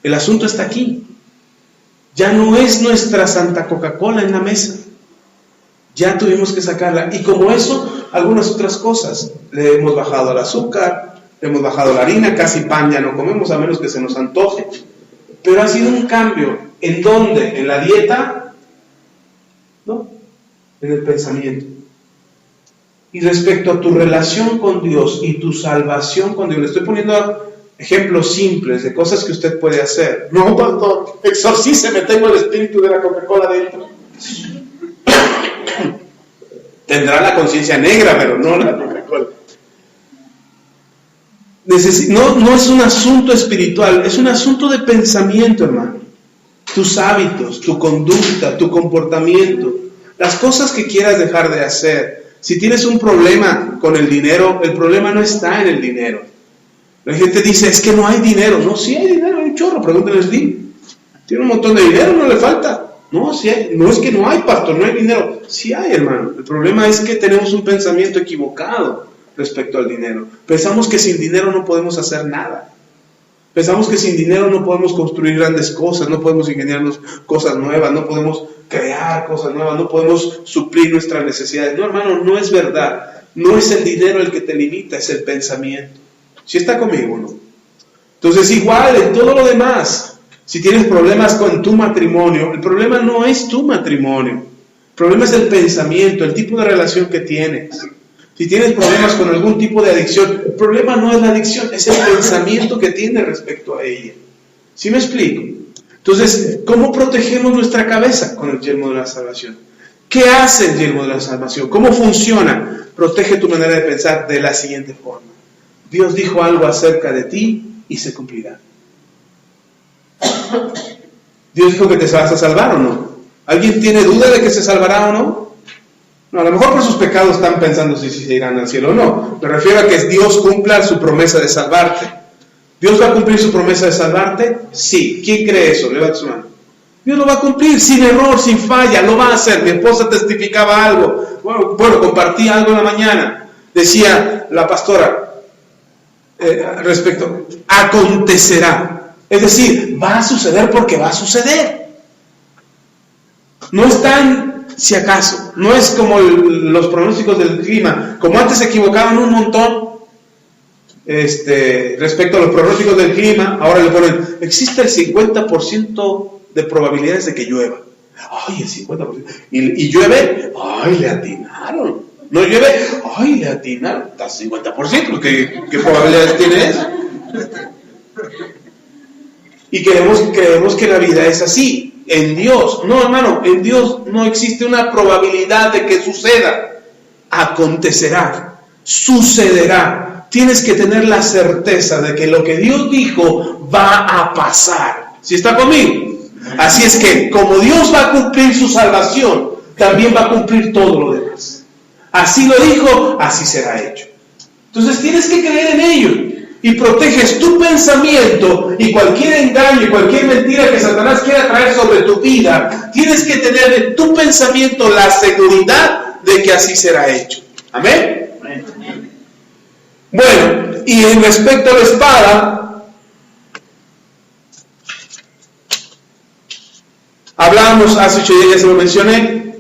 El asunto está aquí. Ya no es nuestra Santa Coca-Cola en la mesa. Ya tuvimos que sacarla. Y como eso, algunas otras cosas. Le hemos bajado el azúcar, le hemos bajado la harina, casi pan ya no comemos a menos que se nos antoje. Pero ha sido un cambio. ¿En dónde? ¿En la dieta? No, en el pensamiento. Y respecto a tu relación con Dios y tu salvación con Dios, le estoy poniendo ejemplos simples de cosas que usted puede hacer. No, pastor, exorcíceme, tengo el espíritu de la Coca-Cola dentro. Tendrá la conciencia negra, pero no la Coca-Cola. No es un asunto espiritual, es un asunto de pensamiento, hermano. Tus hábitos, tu conducta, tu comportamiento, las cosas que quieras dejar de hacer. Si tienes un problema con el dinero, el problema no está en el dinero. La gente dice, es que no hay dinero. No, sí hay dinero, hay un chorro, pregúntale a Slim. Tiene un montón de dinero, no le falta. No, sí hay, no es que no hay, pastor, no hay dinero. Sí hay, hermano. El problema es que tenemos un pensamiento equivocado respecto al dinero. Pensamos que sin dinero no podemos hacer nada. Pensamos que sin dinero no podemos construir grandes cosas, no podemos ingeniarnos cosas nuevas, no podemos crear cosas nuevas, no podemos suplir nuestras necesidades. No, hermano, no es verdad. No es el dinero el que te limita, es el pensamiento. ¿Sí está conmigo, no? Entonces, igual en todo lo demás. Si tienes problemas con tu matrimonio, el problema no es tu matrimonio. El problema es el pensamiento, el tipo de relación que tienes. Si tienes problemas con algún tipo de adicción, el problema no es la adicción, es el pensamiento que tienes respecto a ella. ¿Sí me explico? Entonces, ¿cómo protegemos nuestra cabeza con el yelmo de la salvación? ¿Qué hace el yelmo de la salvación? ¿Cómo funciona? Protege tu manera de pensar de la siguiente forma. Dios dijo algo acerca de ti y se cumplirá. Dios dijo que te vas a salvar o no. ¿Alguien tiene duda de que se salvará o no? No, a lo mejor por sus pecados están pensando si se irán al cielo o no. Me refiero a que Dios cumpla su promesa de salvarte. ¿Dios va a cumplir su promesa de salvarte? Sí. ¿Quién cree eso? Levanta su mano. Dios lo va a cumplir sin error, sin falla, lo va a hacer. Mi esposa testificaba algo. Bueno, compartí algo en la mañana. Decía la pastora respecto, acontecerá. Es decir, va a suceder porque va a suceder. No es tan, si acaso, no es como los pronósticos del clima. Como antes se equivocaban un montón respecto a los pronósticos del clima, ahora le ponen, existe el 50% de probabilidades de que llueva. Ay, el 50%. ¿Y llueve? Ay, le atinaron. No llueve, ay, le atinaron. Está 50%, ¿qué probabilidades tiene eso? Y creemos que la vida es así. En Dios, no hermano, en Dios no existe una probabilidad de que suceda. Acontecerá, sucederá. Tienes que tener la certeza de que lo que Dios dijo va a pasar. ¿Sí está conmigo? Así es que, como Dios va a cumplir su salvación, también va a cumplir todo lo demás. Así lo dijo, así será hecho. Entonces tienes que creer en ello. Y proteges tu pensamiento y cualquier engaño y cualquier mentira que Satanás quiera traer sobre tu vida, tienes que tener en tu pensamiento la seguridad de que así será hecho. ¿Amén? Amén. Bueno, y en respecto a la espada, hablamos hace 8 días, ya se lo mencioné.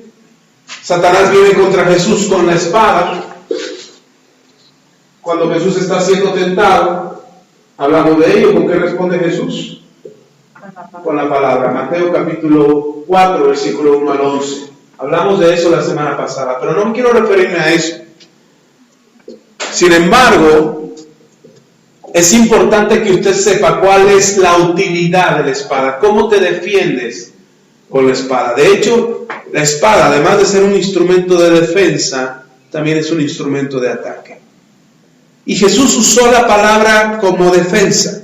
Satanás viene contra Jesús con la espada. Cuando Jesús está siendo tentado, hablamos de ello. ¿Con qué responde Jesús? Con la palabra. Mateo capítulo 4, versículo 1 al 11. Hablamos de eso la semana pasada, pero no quiero referirme a eso. Sin embargo, es importante que usted sepa cuál es la utilidad de la espada. ¿Cómo te defiendes con la espada? De hecho, la espada, además de ser un instrumento de defensa, también es un instrumento de ataque. Y Jesús usó la palabra como defensa.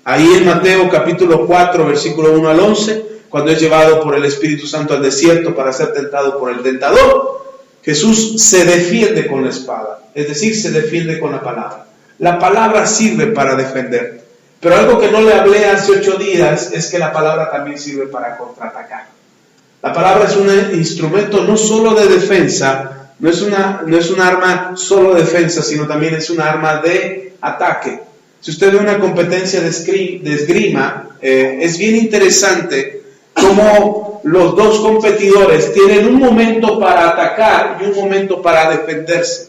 Ahí en Mateo capítulo 4, versículo 1 al 11, cuando es llevado por el Espíritu Santo al desierto para ser tentado por el tentador, Jesús se defiende con la espada. Es decir, se defiende con la palabra. La palabra sirve para defender. Pero algo que no le hablé hace 8 días es que la palabra también sirve para contraatacar. La palabra es un instrumento no solo de defensa, no es un arma solo de defensa, sino también es un arma de ataque. Si usted ve una competencia de esgrima, es bien interesante cómo los dos competidores tienen un momento para atacar y un momento para defenderse.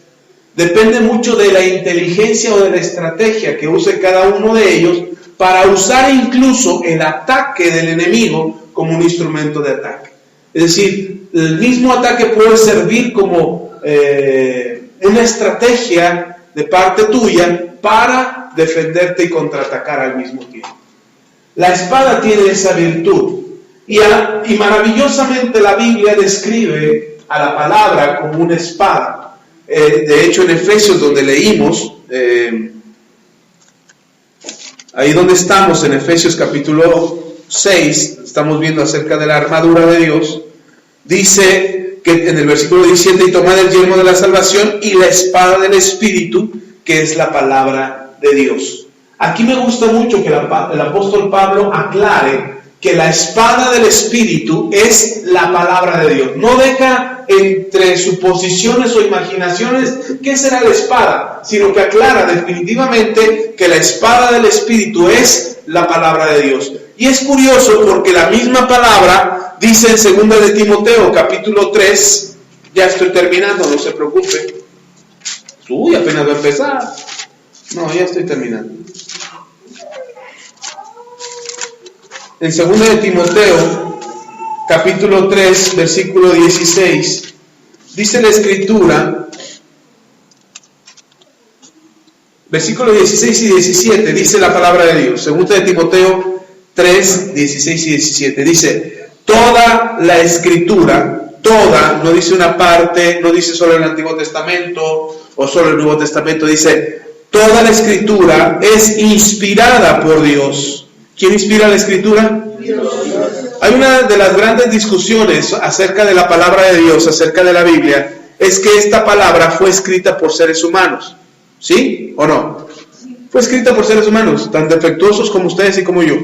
Depende mucho de la inteligencia o de la estrategia que use cada uno de ellos para usar incluso el ataque del enemigo como un instrumento de ataque. Es decir, el mismo ataque puede servir como una estrategia de parte tuya para defenderte y contraatacar al mismo tiempo. La espada tiene esa virtud y maravillosamente la Biblia describe a la palabra como una espada. De hecho, en Efesios, donde leímos, ahí donde estamos, en Efesios capítulo 6, estamos viendo acerca de la armadura de Dios, dice que en el versículo 17, y tomad el yelmo de la salvación y la espada del Espíritu, que es la palabra de Dios. Aquí me gusta mucho que el apóstol Pablo aclare que la espada del Espíritu es la palabra de Dios. No deja entre suposiciones o imaginaciones qué será la espada, sino que aclara definitivamente que la espada del Espíritu es la palabra de Dios. Y es curioso porque la misma palabra dice en 2 de Timoteo capítulo 3, ya estoy terminando, no se preocupe. Uy, apenas va a empezar. No, ya estoy terminando. En 2 de Timoteo capítulo 3, versículo 16, dice la Escritura, versículo 16 y 17, dice la palabra de Dios. 2 de Timoteo 3, 16 y 17, dice: toda la Escritura, toda, no dice una parte, no dice solo el Antiguo Testamento o solo el Nuevo Testamento, dice toda la Escritura es inspirada por Dios. ¿Quién inspira la Escritura? Dios. Hay una de las grandes discusiones acerca de la palabra de Dios, acerca de la Biblia, es que esta palabra fue escrita por seres humanos. ¿Sí o no? Fue escrita por seres humanos, tan defectuosos como ustedes y como yo.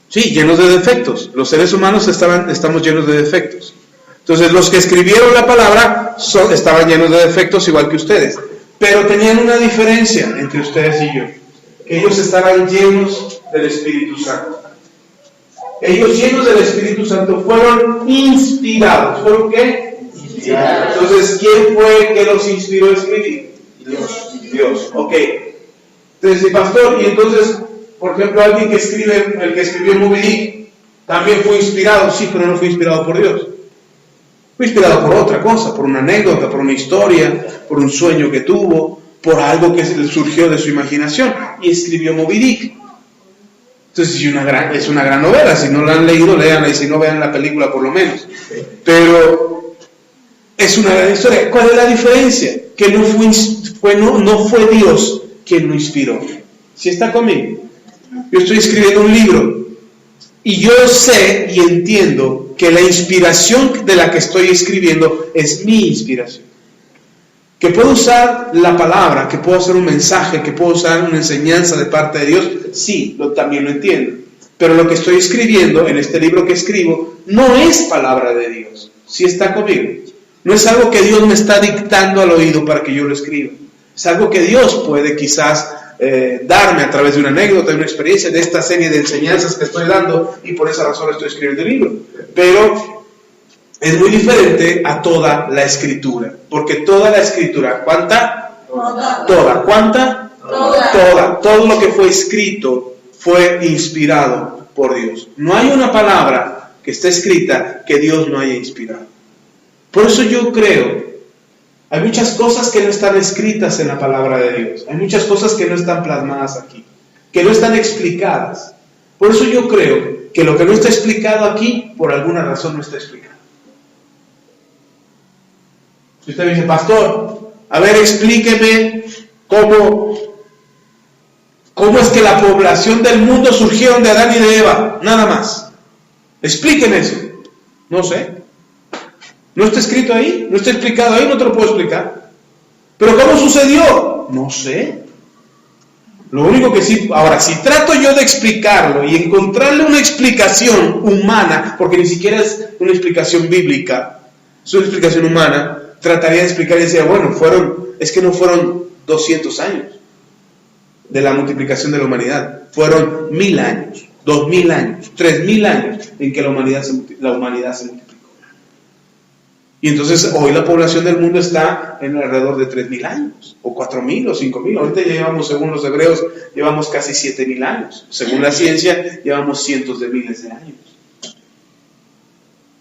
Sí, llenos de defectos. Los seres humanos estamos llenos de defectos. Entonces, los que escribieron la palabra estaban llenos de defectos igual que ustedes. Pero tenían una diferencia entre ustedes y yo. Que ellos estaban llenos del Espíritu Santo. Ellos llenos del Espíritu Santo fueron inspirados. ¿Fueron qué? Inspirados. Entonces, ¿quién fue el que los inspiró a escribir? Dios. Ok. Entonces, pastor, y entonces, por ejemplo, alguien que escribe, el que escribió Moby Dick, también fue inspirado. Sí, pero no fue inspirado por Dios. Fue inspirado por otra cosa, por una anécdota, por una historia, por un sueño que tuvo, por algo que surgió de su imaginación, y escribió Moby Dick. Entonces es una gran novela. Si no la han leído, léanla, y si no, vean la película por lo menos. Pero es una gran historia. ¿Cuál es la diferencia? Que no fue Dios quien lo inspiró. ¿Sí está conmigo? Yo estoy escribiendo un libro y yo sé y entiendo que la inspiración de la que estoy escribiendo es mi inspiración. Que puedo usar la palabra, que puedo hacer un mensaje, que puedo usar una enseñanza de parte de Dios, sí, también lo entiendo. Pero lo que estoy escribiendo en este libro que escribo no es palabra de Dios. ¿Sí está conmigo? No es algo que Dios me está dictando al oído para que yo lo escriba. Es algo que Dios puede quizás darme a través de una anécdota, de una experiencia, de esta serie de enseñanzas que estoy dando, y por esa razón estoy escribiendo el libro. Pero es muy diferente a toda la Escritura, porque toda la Escritura, ¿cuánta? Toda. ¿Cuánta? Toda. Todo lo que fue escrito fue inspirado por Dios. No hay una palabra que esté escrita que Dios no haya inspirado. Por eso yo creo, hay muchas cosas que no están escritas en la palabra de Dios. Hay muchas cosas que no están plasmadas aquí, que no están explicadas. Por eso yo creo que lo que no está explicado aquí, por alguna razón no está explicado. Si usted me dice, pastor, a ver, explíqueme cómo es que la población del mundo surgieron de Adán y de Eva, nada más. Explíqueme eso. No sé. No está escrito ahí, no está explicado ahí, no te lo puedo explicar. ¿Pero cómo sucedió? No sé. Lo único que sí, ahora, si trato yo de explicarlo y encontrarle una explicación humana, porque ni siquiera es una explicación bíblica, es una explicación humana, trataría de explicar y decía, bueno, no fueron 200 años de la multiplicación de la humanidad, fueron 1000 años, 2000 años, 3000 años en que la humanidad se multiplicó. Y entonces hoy la población del mundo está en alrededor de 3000 años, o 4000 o 5000. Ahorita ya llevamos, según los hebreos, llevamos casi 7000 años. Según la ciencia, llevamos cientos de miles de años.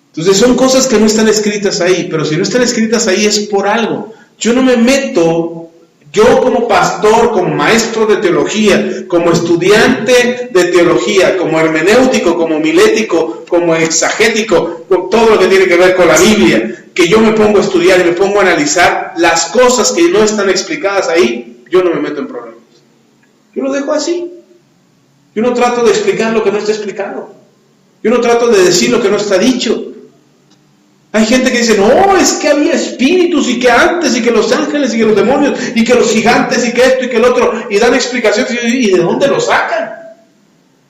Entonces son cosas que no están escritas ahí, pero si no están escritas ahí es por algo. Yo no me meto, yo como pastor, como maestro de teología, como estudiante de teología, como hermenéutico, como homilético, como exegético, con todo lo que tiene que ver con la Biblia, que yo me pongo a estudiar y me pongo a analizar las cosas que no están explicadas ahí, yo no me meto en problemas. Yo lo dejo así. Yo no trato de explicar lo que no está explicado. Yo no trato de decir lo que no está dicho. Hay gente que dice, no, es que había espíritus y que antes, y que los ángeles y que los demonios y que los gigantes y que esto y que el otro, y dan explicaciones, y ¿de dónde lo sacan?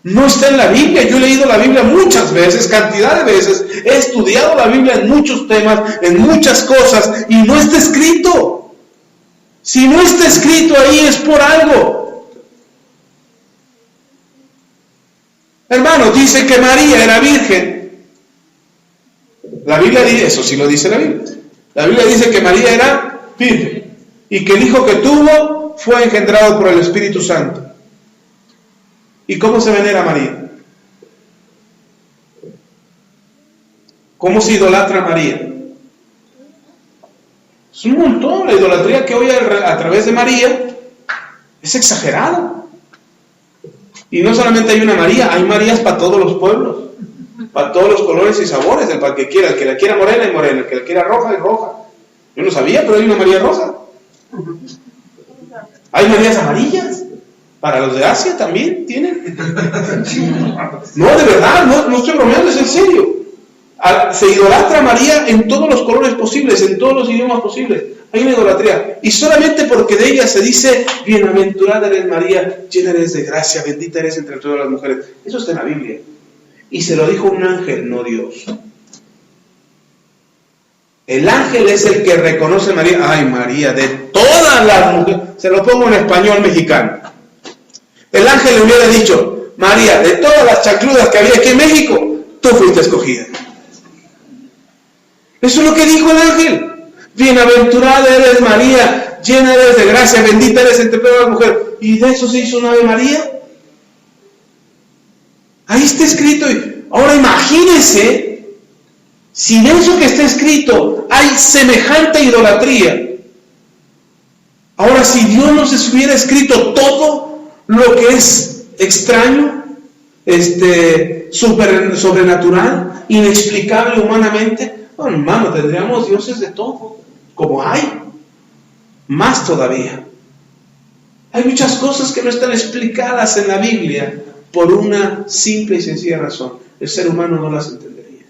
No está en la Biblia. Yo he leído la Biblia muchas veces, cantidad de veces, he estudiado la Biblia en muchos temas, en muchas cosas, y no está escrito. Si no está escrito ahí es por algo. Hermano, dice que María era virgen. La Biblia dice, eso sí lo dice la Biblia. La Biblia dice que María era virgen y que el hijo que tuvo fue engendrado por el Espíritu Santo. ¿Y cómo se venera a María? ¿Cómo se idolatra a María? Es un montón. La idolatría que hoy a través de María es exagerado. Y no solamente hay una María, hay Marías para todos los pueblos, para todos los colores y sabores, para el que quiera. El que la quiera morena es morena, el que la quiera roja es roja. Yo no sabía, pero hay una María rosa. Hay Marías amarillas. Para los de Asia también tienen. No, de verdad, no estoy bromeando, es en serio. Se idolatra a María en todos los colores posibles, en todos los idiomas posibles. Hay una idolatría. Y solamente porque de ella se dice, bienaventurada eres María, llena eres de gracia, bendita eres entre todas las mujeres. Eso está en la Biblia. Y se lo dijo un ángel, no Dios. El ángel es el que reconoce a María. Ay, María, de todas las mujeres. Se lo pongo en español mexicano. El ángel le hubiera dicho, María, de todas las chancludas que había aquí en México, tú fuiste escogida. Eso es lo que dijo el ángel. Bienaventurada eres María, llena eres de gracia, bendita eres entre todas las mujeres. ¿Y de eso se hizo una Ave María? Ahí está escrito. Ahora imagínense, si de eso que está escrito hay semejante idolatría. Ahora, si Dios nos hubiera escrito todo lo que es extraño, sobrenatural, inexplicable humanamente, no, hermano, tendríamos dioses de todo, como hay, más todavía. Hay muchas cosas que no están explicadas en la Biblia por una simple y sencilla razón: el ser humano no las entendería.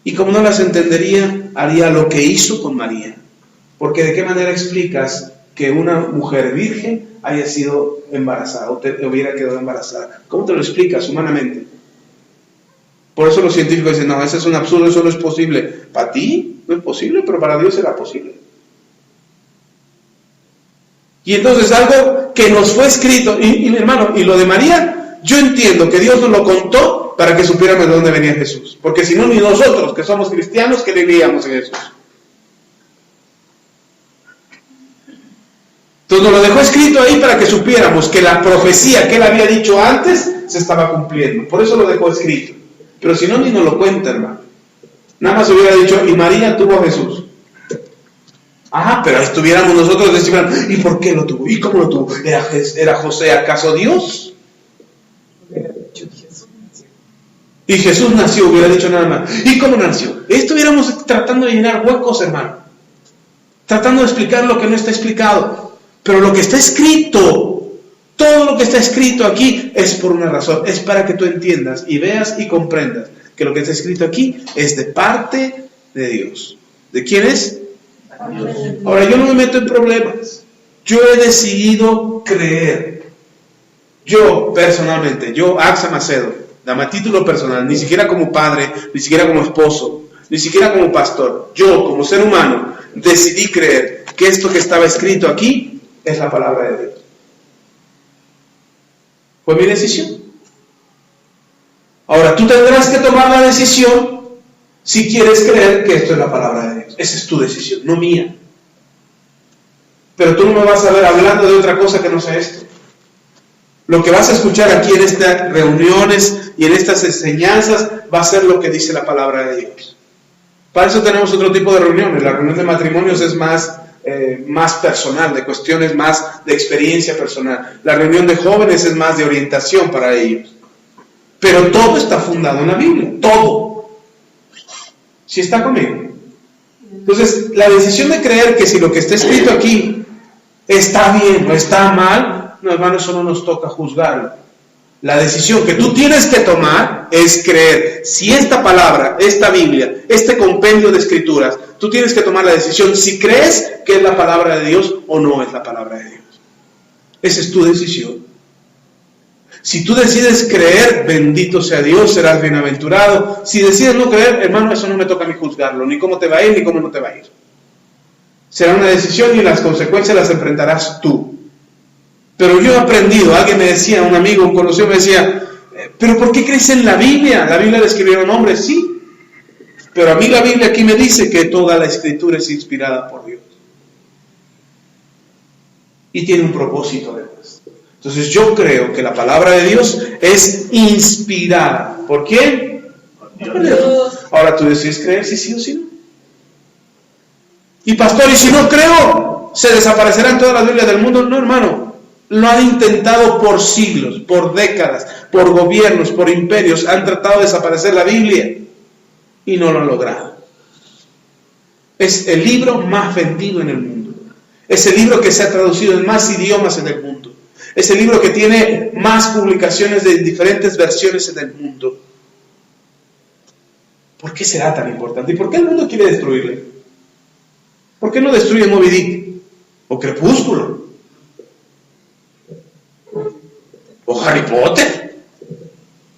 Y como no las entendería, haría lo que hizo con María. Porque ¿de qué manera explicas que una mujer virgen haya sido embarazada o hubiera quedado embarazada? ¿Cómo te lo explicas humanamente? Por eso los científicos dicen, no, eso es un absurdo, eso no es posible. Para ti no es posible, pero para Dios era posible. Y entonces algo que nos fue escrito, y hermano, y lo de María, yo entiendo que Dios nos lo contó para que supiéramos de dónde venía Jesús. Porque si no, ni nosotros, que somos cristianos, ¿qué creíamos en Jesús? Entonces nos lo dejó escrito ahí para que supiéramos que la profecía que él había dicho antes se estaba cumpliendo. Por eso lo dejó escrito. Pero si no, ni nos lo cuenta, hermano. Nada más hubiera dicho, y María tuvo a Jesús. Ajá, pero ahí estuviéramos nosotros decíamos, ¿y por qué lo tuvo? ¿Y cómo lo tuvo? ¿Era José acaso Dios? Y Jesús nació, hubiera dicho nada más. ¿Y cómo nació? Estuviéramos tratando de llenar huecos, hermano. Tratando de explicar lo que no está explicado. Pero lo que está escrito, todo lo que está escrito aquí es por una razón. Es para que tú entiendas y veas y comprendas que lo que está escrito aquí es de parte de Dios. ¿De quién es? Dios. Ahora, yo no me meto en problemas. Yo he decidido creer. Yo, personalmente, Axa Macedo, dame título personal, ni siquiera como padre, ni siquiera como esposo, ni siquiera como pastor. Yo, como ser humano, decidí creer que esto que estaba escrito aquí es la palabra de Dios. Fue mi decisión. Ahora, tú tendrás que tomar la decisión si quieres creer que esto es la palabra de Dios. Esa es tu decisión, no mía. Pero tú no me vas a ver hablando de otra cosa que no sea esto. Lo que vas a escuchar aquí en estas reuniones y en estas enseñanzas va a ser lo que dice la palabra de Dios. Para eso tenemos otro tipo de reuniones. La reunión de matrimonios es más personal, de cuestiones más de experiencia personal. La reunión de jóvenes es más de orientación para ellos. Pero todo está fundado en la Biblia, todo. ¿Sí está conmigo? Entonces, la decisión de creer que si lo que está escrito aquí está bien o está mal, no, hermano, eso no nos toca juzgarlo. La decisión que tú tienes que tomar es creer. Si esta palabra, esta Biblia, este compendio de escrituras, tú tienes que tomar la decisión si crees que es la palabra de Dios o no es la palabra de Dios. Esa es tu decisión. Si tú decides creer, bendito sea Dios, serás bienaventurado. Si decides no creer, hermano, eso no me toca a mí juzgarlo, ni cómo te va a ir, ni cómo no te va a ir. Será una decisión y las consecuencias las enfrentarás tú. Pero yo he aprendido, alguien me decía, un amigo, un conocido me decía, ¿pero por qué crees en la Biblia? La Biblia la escribieron hombres, sí. Pero a mí la Biblia aquí me dice que toda la escritura es inspirada por Dios. Y tiene un propósito además. Entonces yo creo que la palabra de Dios es inspirada. ¿Por quién? Por Dios. Ahora tú decides creer si sí o si no. Y pastor, ¿y si no creo? ¿Se desaparecerán todas las Biblias del mundo? No, hermano. Lo han intentado por siglos, por décadas, por gobiernos, por imperios. Han tratado de desaparecer la Biblia y no lo han logrado. Es el libro más vendido en el mundo. Ese libro que se ha traducido en más idiomas en el mundo. Ese libro que tiene más publicaciones de diferentes versiones en el mundo. ¿Por qué será tan importante? ¿Y por qué el mundo quiere destruirle? ¿Por qué no destruye Moby Dick? ¿O Crepúsculo? ¿O Harry Potter?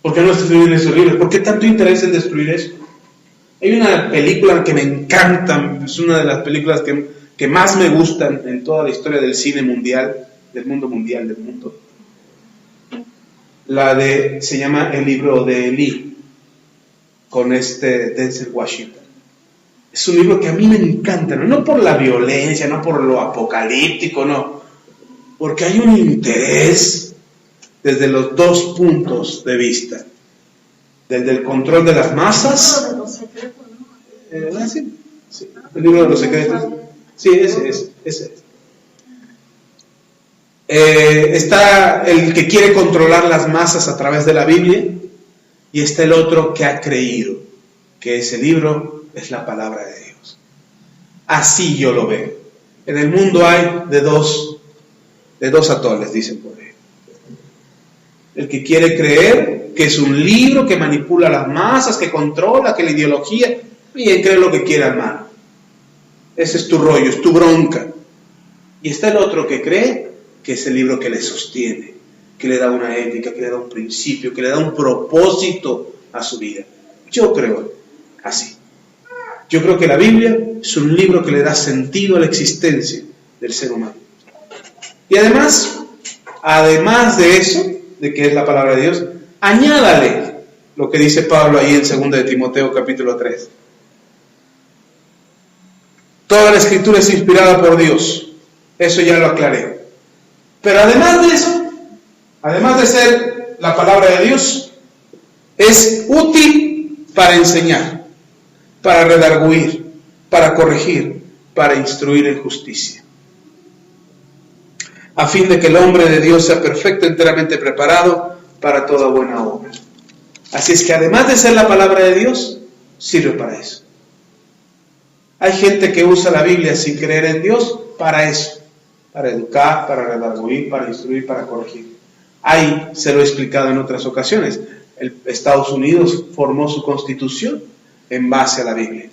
¿Por qué no destruyen esos libros? ¿Por qué tanto interés en destruir eso? Hay una película que me encanta, es una de las películas que más me gustan en toda la historia del cine mundial, del mundo. Se llama El libro de Eli, con Denzel Washington. Es un libro que a mí me encanta, no por la violencia, no por lo apocalíptico, no, porque hay un interés desde los dos puntos de vista, desde el control de las masas. Sí, el libro de los secretos. Sí, ese es. Está el que quiere controlar las masas a través de la Biblia, y está el otro que ha creído que ese libro es la palabra de Dios. Así yo lo veo. En el mundo hay de dos atoles, dicen por ahí. El que quiere creer que es un libro que manipula las masas, que controla, que la ideología, y cree lo que quiera, hermano. Ese es tu rollo, es tu bronca. Y está el otro que cree que es el libro que le sostiene, que le da una ética, que le da un principio, que le da un propósito a su vida. Yo creo así. Yo creo que la Biblia es un libro que le da sentido a la existencia del ser humano. Y además de eso, de que es la palabra de Dios, añádale lo que dice Pablo ahí en 2 de Timoteo capítulo 3. Toda la escritura es inspirada por Dios. Eso ya lo aclaré. Pero además de eso, además de ser la palabra de Dios, es útil para enseñar, para redarguir, para corregir, para instruir en justicia, a fin de que el hombre de Dios sea perfecto, enteramente preparado para toda buena obra. Así es que además de ser la palabra de Dios, sirve para eso. Hay gente que usa la Biblia sin creer en Dios para eso, para educar, para redarguir, para instruir, para corregir. Ahí se lo he explicado en otras ocasiones. Estados Unidos formó su constitución en base a la Biblia.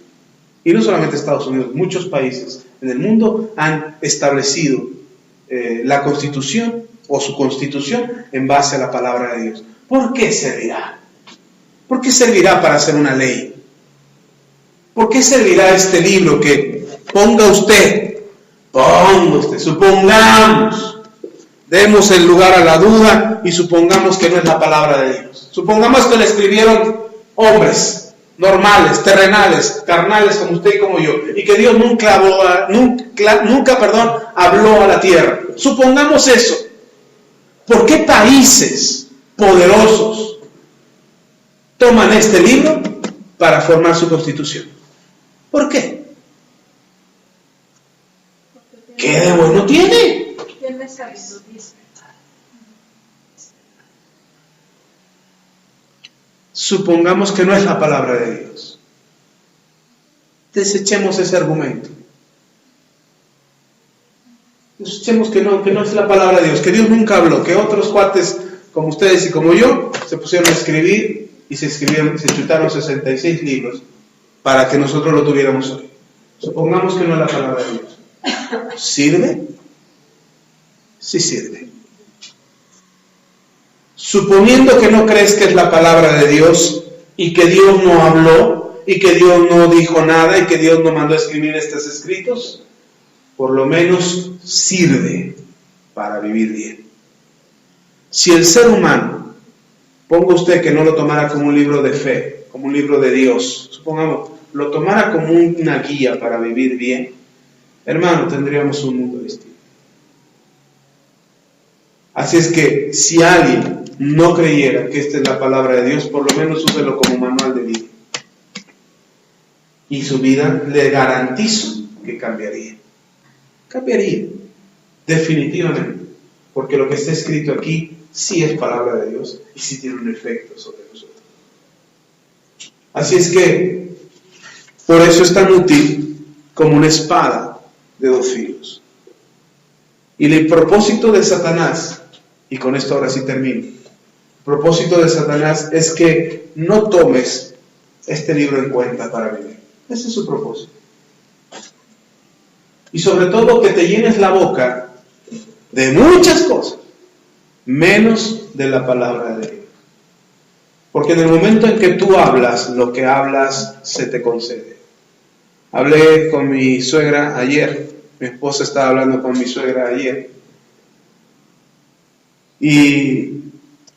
Y no solamente Estados Unidos, muchos países en el mundo han establecido la constitución o su constitución en base a la palabra de Dios. ¿Por qué servirá? ¿Por qué servirá para hacer una ley? ¿Por qué servirá este libro que ponga usted, supongamos, demos el lugar a la duda y supongamos que no es la palabra de Dios? Supongamos que la escribieron hombres normales, terrenales, carnales como usted y como yo, y que Dios nunca habló a la tierra. Supongamos eso. ¿Por qué países poderosos toman este libro para formar su constitución? ¿Por qué? ¿Qué de bueno tiene? Supongamos que no es la palabra de Dios. Desechemos ese argumento. Desechemos que no es la palabra de Dios, que Dios nunca habló, que otros cuates como ustedes y como yo se pusieron a escribir y se chutaron 66 libros para que nosotros lo tuviéramos hoy. Supongamos que no es la palabra de Dios. ¿Sirve? Sí sirve. Suponiendo que no crees que es la palabra de Dios y que Dios no habló y que Dios no dijo nada y que Dios no mandó a escribir estos escritos, por lo menos sirve para vivir bien. Si el ser humano, ponga usted que no lo tomara como un libro de fe, como un libro de Dios, supongamos, lo tomara como una guía para vivir bien, hermano, tendríamos un mundo distinto. Así es que si alguien no creyera que esta es la palabra de Dios, por lo menos úselo como manual de vida. Y su vida, le garantizo que cambiaría. Cambiaría, definitivamente. Porque lo que está escrito aquí sí es palabra de Dios y sí tiene un efecto sobre nosotros. Así es que, por eso es tan útil como una espada de dos filos. Y el propósito de Satanás, y con esto ahora sí termino, el propósito de Satanás es que no tomes este libro en cuenta para vivir. Ese es su propósito. Y sobre todo que te llenes la boca de muchas cosas, menos de la palabra de Dios. Porque en el momento en que tú hablas, lo que hablas se te concede. Hablé con mi suegra ayer, mi esposa estaba hablando con mi suegra ayer, y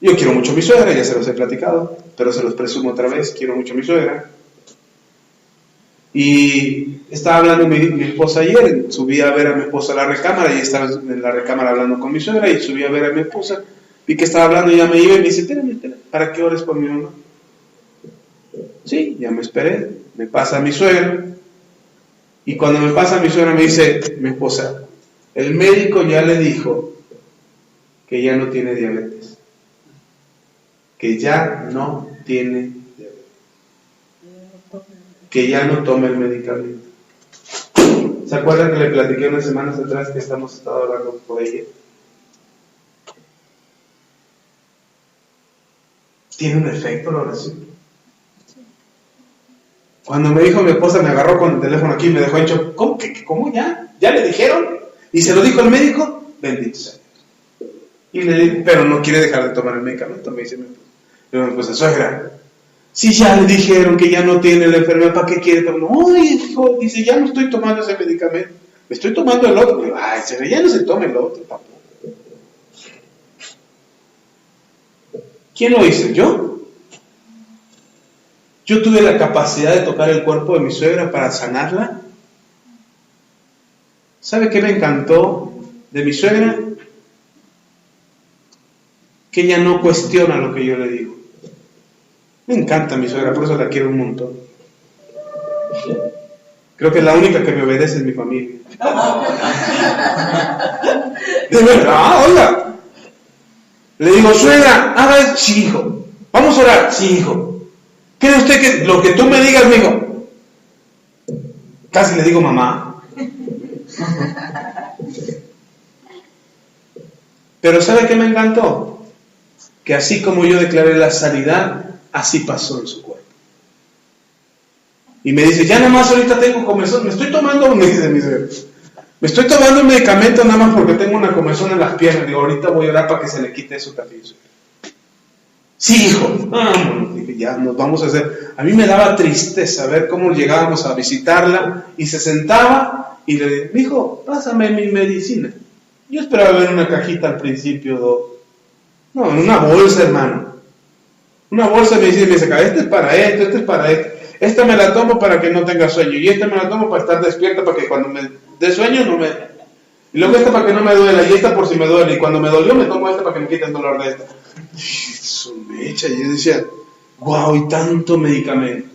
yo quiero mucho a mi suegra, ya se los he platicado, pero se los presumo otra vez, quiero mucho a mi suegra. Y estaba hablando mi esposa ayer, subí a ver a mi esposa a la recámara, y estaba en la recámara hablando con mi suegra, y subí a ver a mi esposa, vi que estaba hablando y ya me iba, y me dice, espérame, ¿para qué ores por mi mamá? Sí, ya me esperé, me pasa a mi suegra, y cuando me pasa a mi suegra me dice mi esposa, el médico ya le dijo que ya no tiene diabetes, que ya no tiene diabetes, que ya no tome el medicamento. ¿Se acuerdan que le platiqué unas semanas atrás que estado hablando por ella? ¿Tiene un efecto la oración? Cuando me dijo mi esposa, me agarró con el teléfono aquí y me dejó hecho, ¿cómo ya? ¿Ya le dijeron? ¿Y se lo dijo el médico? Bendito sea Dios. Y le dije, pero no quiere dejar de tomar el medicamento, me dice mi esposa. Suegra, si ya le dijeron que ya no tiene la enfermedad, ¿para qué quiere tomar? No, hijo, dice, ya no estoy tomando ese medicamento, me estoy tomando el otro. Digo, ay, ya no se tome el otro tampoco. ¿Quién lo hizo? ¿Yo? Yo tuve la capacidad de tocar el cuerpo de mi suegra para sanarla. ¿Sabe qué me encantó de mi suegra? Que ella no cuestiona lo que yo le digo. Me encanta mi suegra, por eso la quiero un montón. Creo que la única que me obedece es mi familia. De verdad, oiga. Le digo, suegra, haga eso. Sí, hijo. Vamos a orar. Sí, hijo. ¿Cree usted que lo que tú me digas, mijo? Casi le digo mamá. Pero ¿sabe qué me encantó? Que así como yo declaré la sanidad, así pasó en su cuerpo. Y me dice, ya nada más ahorita tengo comezón, me estoy tomando un medicamento nada más porque tengo una comezón en las piernas. Digo, ahorita voy a orar para que se le quite eso también. Sí, hijo. Dije, ya nos vamos a hacer. A mí me daba tristeza ver cómo llegábamos a visitarla y se sentaba y le dije, hijo, pásame mi medicina. Yo esperaba ver una cajita al principio, no, en una bolsa, hermano. Una bolsa de medicina y me dice, este es para esto, este es para esto. Esta me la tomo para que no tenga sueño y esta me la tomo para estar despierta para que cuando me dé sueño no me... Y luego esta para que no me duela y esta por si me duele y cuando me dolió me tomo esta para que me quite el dolor de esta. Eso me echa. Y yo decía, wow, y tanto medicamento.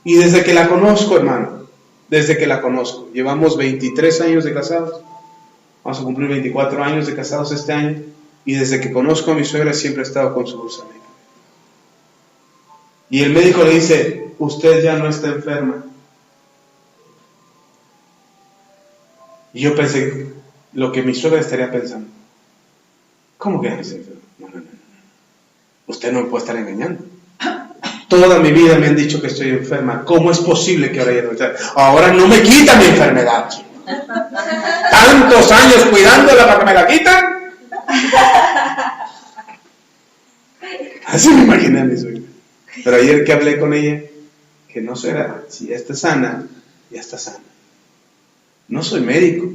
Y desde que la conozco, hermano, desde que la conozco, llevamos 23 años de casados, vamos a cumplir 24 años de casados este año, y desde que conozco a mi suegra siempre he estado con su bolsa médica. Y el médico le dice, usted ya no está enferma. Y yo pensé lo que mi suegra estaría pensando. ¿Cómo que ya no está enferma? No. Usted no me puede estar engañando. Toda mi vida me han dicho que estoy enferma. ¿Cómo es posible que ahora ya no esté? Ahora no me quita mi enfermedad. ¿Tantos años cuidándola para que me la quitan? Así me imaginé a mi suegra. Pero ayer que hablé con ella, que no suegra, si ya está sana, ya está sana. No soy médico.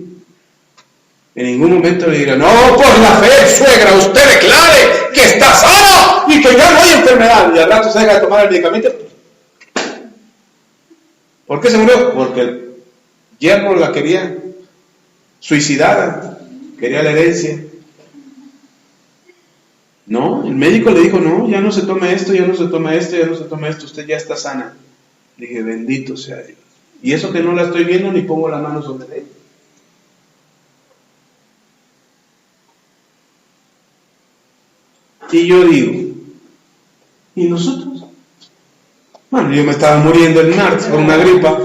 En ningún momento le diré, no, por la fe, suegra, usted declare que está sano y que ya no hay enfermedad. Y al rato se deja de tomar el medicamento. ¿Por qué se murió? Porque el yerno la quería suicidada, quería la herencia. No, el médico le dijo, no, ya no se tome esto, ya no se toma esto, ya no se toma esto, usted ya está sana. Le dije, bendito sea Dios. Y eso que no la estoy viendo ni pongo la mano sobre ella. Y yo digo, ¿y nosotros? Bueno, yo me estaba muriendo el martes por una gripa.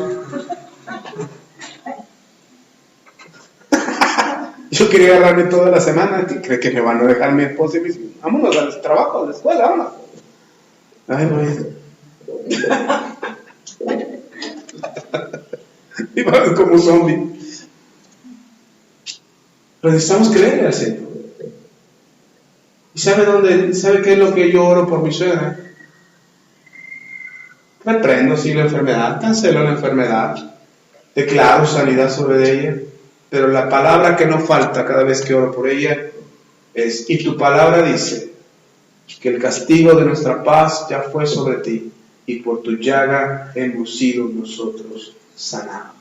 Yo quería agarrarme toda la semana. ¿Qué cree que me van a dejar mi esposa y mis hijos? Vámonos al trabajo, a la escuela, vámonos. Ay, no. Y vamos como un zombie. Pero necesitamos creer al Señor. ¿Y sabe qué es lo que yo oro por mi suegra? Reprendo sí la enfermedad, cancelo la enfermedad, declaro sanidad sobre ella, pero la palabra que no falta cada vez que oro por ella es: y tu palabra dice que el castigo de nuestra paz ya fue sobre ti, y por tu llaga hemos sido nosotros sanados.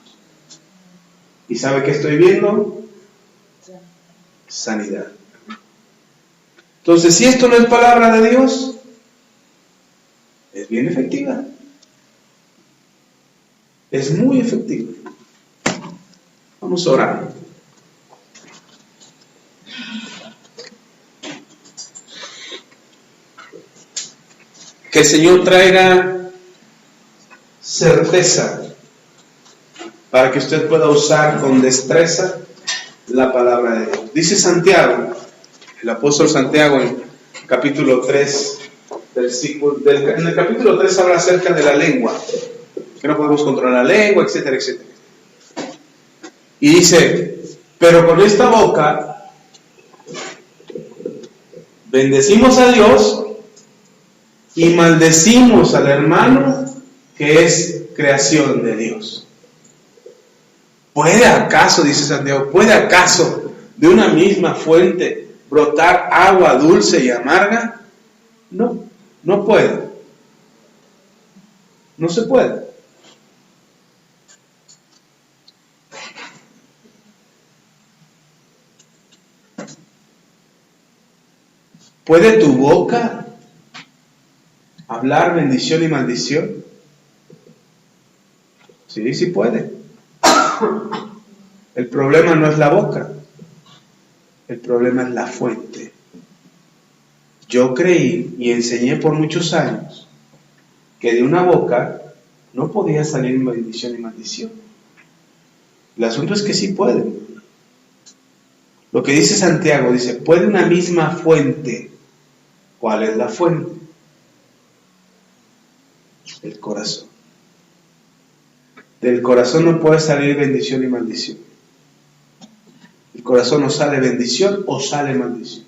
¿Y sabe qué estoy viendo? Sanidad. Entonces, si esto no es palabra de Dios, es bien efectiva. Es muy efectiva. Vamos a orar. Que el Señor traiga certeza para que usted pueda usar con destreza la palabra de Dios. Dice Santiago, el apóstol Santiago en capítulo 3, en el capítulo 3 habla acerca de la lengua, que no podemos controlar la lengua, etcétera, etcétera. Y dice: pero con esta boca bendecimos a Dios y maldecimos al hermano que es creación de Dios. ¿Puede acaso, dice Santiago, puede acaso de una misma fuente brotar agua dulce y amarga? No, no puede. No se puede. ¿Puede tu boca hablar bendición y maldición? Sí, sí puede. El problema no es la boca, el problema es la fuente. Yo creí y enseñé por muchos años que de una boca no podía salir bendición y maldición. El asunto es que sí puede. Lo que dice Santiago, dice: puede una misma fuente. ¿Cuál es la fuente? El corazón. Del corazón no puede salir bendición y maldición. El corazón o sale bendición o sale maldición.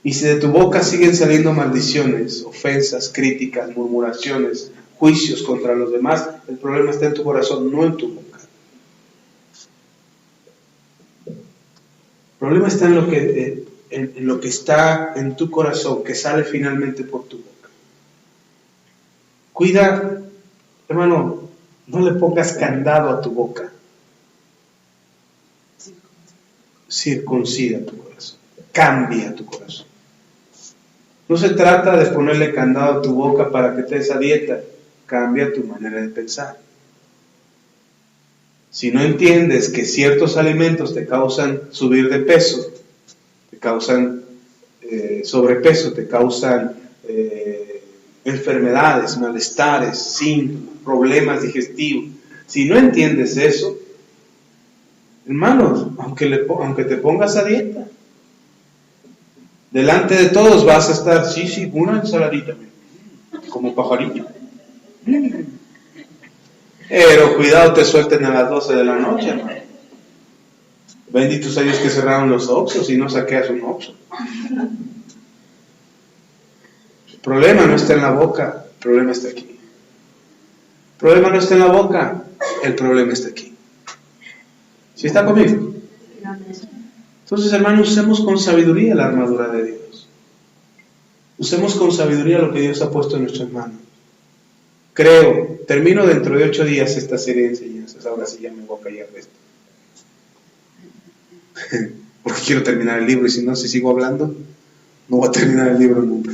Y si de tu boca siguen saliendo maldiciones, ofensas, críticas, murmuraciones, juicios contra los demás, el problema está en tu corazón, no en tu boca. El problema está en lo que está en tu corazón, que sale finalmente por tu boca. Cuida, hermano, no le pongas candado a tu boca. Circuncida tu corazón. Cambia tu corazón. No se trata de ponerle candado a tu boca para que te des a dieta. Cambia tu manera de pensar. Si no entiendes que ciertos alimentos te causan subir de peso, te causan sobrepeso, te causan enfermedades, malestares, síntomas, problemas digestivos. Si no entiendes eso, hermanos, aunque te pongas a dieta, delante de todos vas a estar, sí, una ensaladita, como pajarito. Pero cuidado, te suelten a las 12 de la noche, hermano. Benditos a Dios que cerraron los Oxxos y no saqueas un Oxxo. El problema no está en la boca, el problema está aquí. El problema no está en la boca, el problema está aquí. ¿Sí está conmigo? Entonces, hermanos, usemos con sabiduría la armadura de Dios. Usemos con sabiduría lo que Dios ha puesto en nuestras manos. Creo, termino dentro de 8 días esta serie de enseñanzas. Ahora sí ya me voy a callar de esto. Porque quiero terminar el libro, y si no, si sigo hablando, no voy a terminar el libro nunca.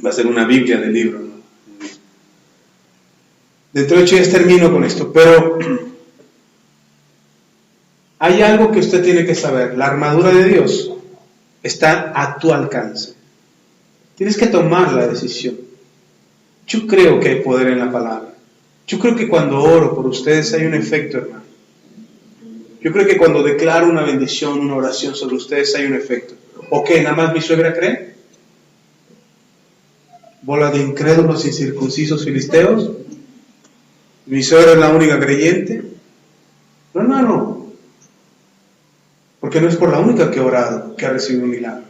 Va a ser una Biblia del libro, ¿no? Dentro de 8 días termino con esto, pero hay algo que usted tiene que saber. La armadura de Dios está a tu alcance. Tienes que tomar la decisión. Yo creo que hay poder en la palabra. Yo creo que cuando oro por ustedes hay un efecto, hermano. Yo creo que cuando declaro una bendición, una oración sobre ustedes hay un efecto. ¿O qué? ¿Nada más mi suegra cree? ¿Bola de incrédulos y circuncisos filisteos? ¿Mi suegra es la única creyente? No, hermano. Porque no es por la única que he orado, que ha recibido un milagro.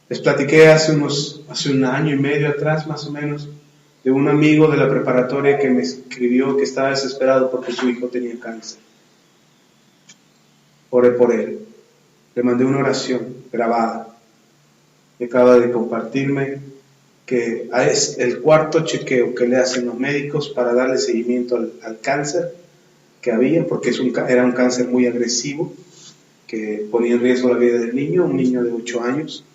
Les platiqué hace un año y medio atrás, más o menos, de un amigo de la preparatoria que me escribió que estaba desesperado porque su hijo tenía cáncer. Oré por él. Le mandé una oración grabada. Y acaba de compartirme que es el 4º chequeo que le hacen los médicos para darle seguimiento al cáncer que había, porque era un cáncer muy agresivo, que ponía en riesgo la vida del niño, un niño de 8 años,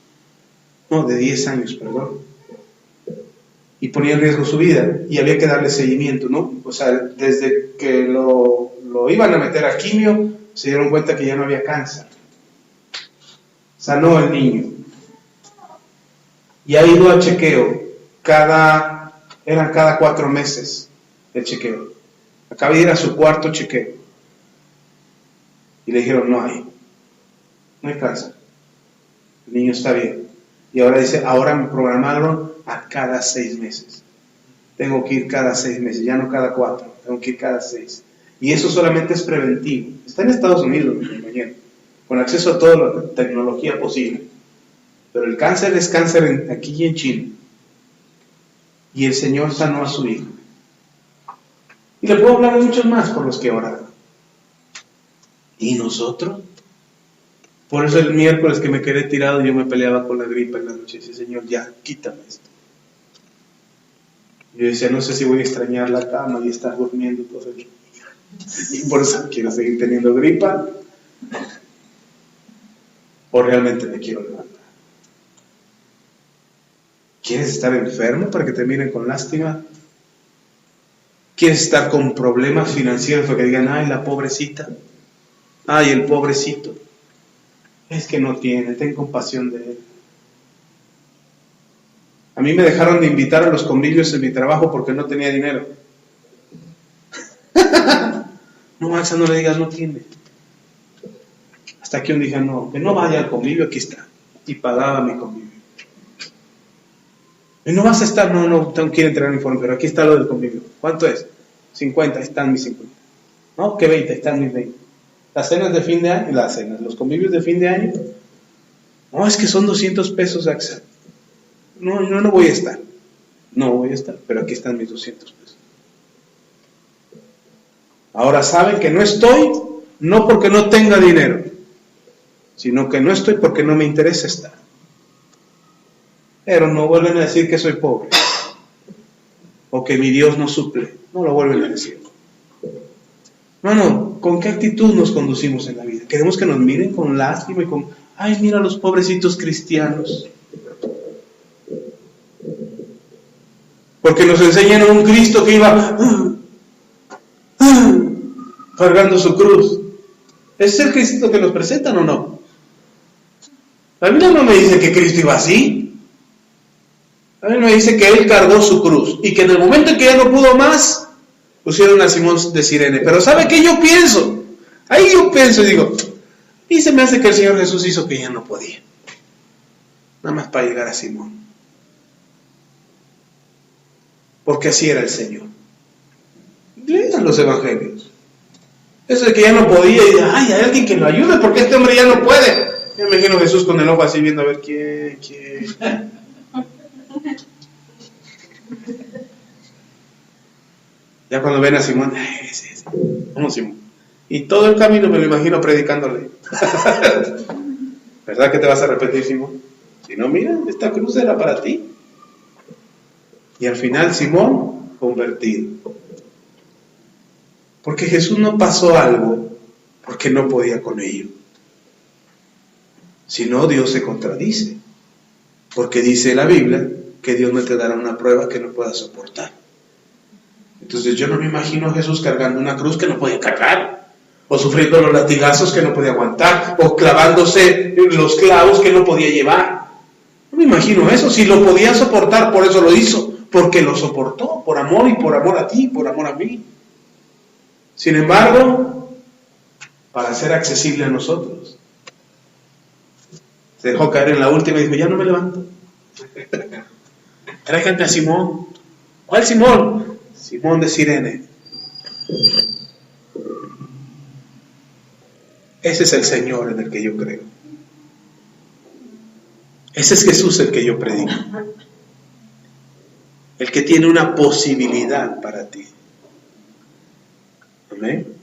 no, de 10 años, perdón, y ponía en riesgo su vida, y había que darle seguimiento, ¿no? O sea, desde que lo iban a meter a quimio, se dieron cuenta que ya no había cáncer. Sanó el niño. Y ha ido a chequeo, eran cada 4 meses el chequeo. Acaba de ir a su 4º chequeo. Y le dijeron, no hay cáncer. El niño está bien. Y ahora dice, ahora me programaron a cada 6 meses. Tengo que ir cada 6 meses, ya no cada 4, tengo que ir cada 6. Y eso solamente es preventivo. Está en Estados Unidos, mi compañero, con acceso a toda la tecnología posible. Pero el cáncer es cáncer aquí y en Chile. Y el Señor sanó a su hijo. Y le puedo hablar de muchos más por los que oraron. ¿Y nosotros? Por eso el miércoles que me quedé tirado, yo me peleaba con la gripa en la noche. Y decía, Señor, ya, quítame esto. Yo decía, no sé si voy a extrañar la cama y estar durmiendo todo el día. Y por eso quiero seguir teniendo gripa. O realmente me quiero levantar. ¿Quieres estar enfermo para que te miren con lástima? ¿Quieres estar con problemas financieros para que digan, ay, la pobrecita? Ay, el pobrecito. Es que no tiene, ten compasión de él. A mí me dejaron de invitar a los convivios en mi trabajo porque no tenía dinero. No, Maxa, no le digas, no tiene. Hasta que un día no, que no vaya al convivio, aquí está. Y pagaba mi convivio. Y no vas a estar, no quiero entregar mi informe, pero aquí está lo del convivio. ¿Cuánto es? 50, ahí están mis 50. No, que 20, ahí están mis 20. Las cenas de fin de año, los convivios de fin de año. No, es que son 200 pesos, Axel. No voy a estar. No voy a estar, pero aquí están mis 200 pesos. Ahora saben que no estoy, no porque no tenga dinero, sino que no estoy porque no me interesa estar. Pero no vuelven a decir que soy pobre o que mi Dios no suple. No lo vuelven a decir. No, ¿con qué actitud nos conducimos en la vida? Queremos que nos miren con lástima y con, ay, mira los pobrecitos cristianos. Porque nos enseñan a un Cristo que iba cargando su cruz. ¿Es el Cristo que nos presentan o no? La Biblia no me dice que Cristo iba así. La Biblia me dice que Él cargó su cruz y que en el momento en que ya no pudo más, pusieron a Simón de Cirene. Pero ¿sabe qué yo pienso? Ahí yo pienso y digo, y se me hace que el Señor Jesús hizo que ya no podía. Nada más para llegar a Simón. Porque así era el Señor. Lean los evangelios. Eso de que ya no podía y ay, hay alguien que lo ayude porque este hombre ya no puede. Yo me imagino a Jesús con el ojo así viendo a ver quién. Ya cuando ven a Simón, vamos Simón. Y todo el camino me lo imagino predicándole. ¿Verdad que te vas a arrepentir, Simón? Si no, mira, esta cruz era para ti. Y al final Simón convertido. Porque Jesús no pasó algo porque no podía con ello. Si no, Dios se contradice. Porque dice la Biblia que Dios no te dará una prueba que no puedas soportar. Entonces yo no me imagino a Jesús cargando una cruz que no podía cargar, o sufriendo los latigazos que no podía aguantar, o clavándose los clavos que no podía llevar. No me imagino eso. Si lo podía soportar, por eso lo hizo, porque lo soportó, por amor y por amor a ti, por amor a mí. Sin embargo, para ser accesible a nosotros. Se dejó caer en la última y dijo, ya no me levanto. Tráiganme a Simón. ¿Cuál Simón? Simón de Cirene. Ese es el Señor en el que yo creo. Ese es Jesús el que yo predico. El que tiene una posibilidad para ti. Amén.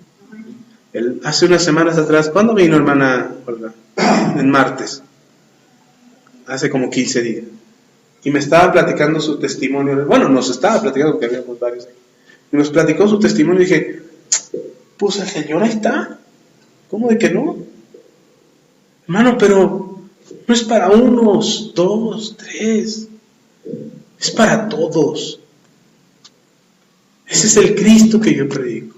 Hace unas semanas atrás, ¿cuándo vino hermana Olga? En martes. Hace como 15 días. Y me estaba platicando su testimonio. Bueno, nos estaba platicando porque habíamos varios aquí. Y nos platicó su testimonio y dije, pues el Señor ahí está. ¿Cómo de que no? Hermano, pero no es para unos, 2, 3. Es para todos. Ese es el Cristo que yo predico.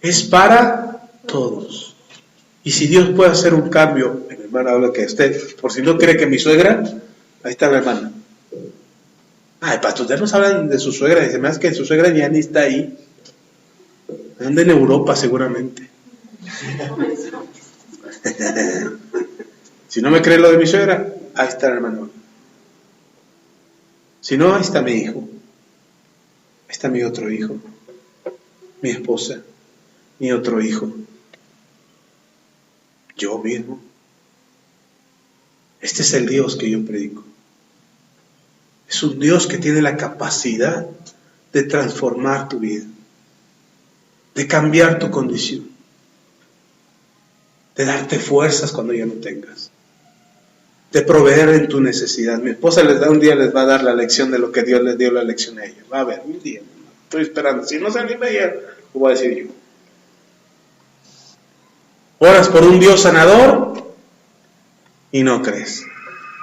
Es para todos. Y si Dios puede hacer un cambio, mi hermana habla que usted, por si no cree que mi suegra, ahí está la hermana. Ay, pastor, ustedes nos hablan de su suegra, dice, más que su suegra ya ni está ahí. Anda en Europa seguramente. Si no me cree lo de mi suegra, ahí está la hermana. Si no, ahí está mi hijo. Ahí está mi otro hijo. Mi esposa. Mi otro hijo. Yo mismo. Este es el Dios que yo predico. Es un Dios que tiene la capacidad de transformar tu vida, de cambiar tu condición, de darte fuerzas cuando ya no tengas, de proveer en tu necesidad. Mi esposa un día les va a dar la lección de lo que Dios les dio la lección a ella. Va a ver, un día. Estoy esperando. Si no se anima ella, lo voy a decir yo. Oras por un Dios sanador y no crees.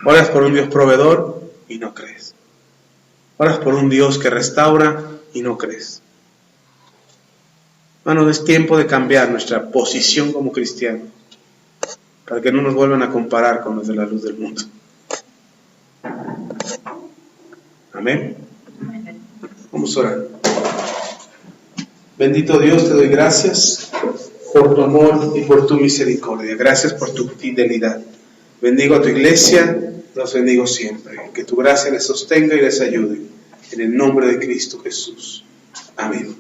Oras por un Dios proveedor y no crees. Oras por un Dios que restaura y no crees. Hermano, es tiempo de cambiar nuestra posición como cristianos para que no nos vuelvan a comparar con los de la luz del mundo. Amén. Vamos a orar. Bendito Dios, te doy gracias por tu amor y por tu misericordia. Gracias por tu fidelidad. Bendigo a tu iglesia, los bendigo siempre. Que tu gracia les sostenga y les ayude. En el nombre de Cristo Jesús. Amén.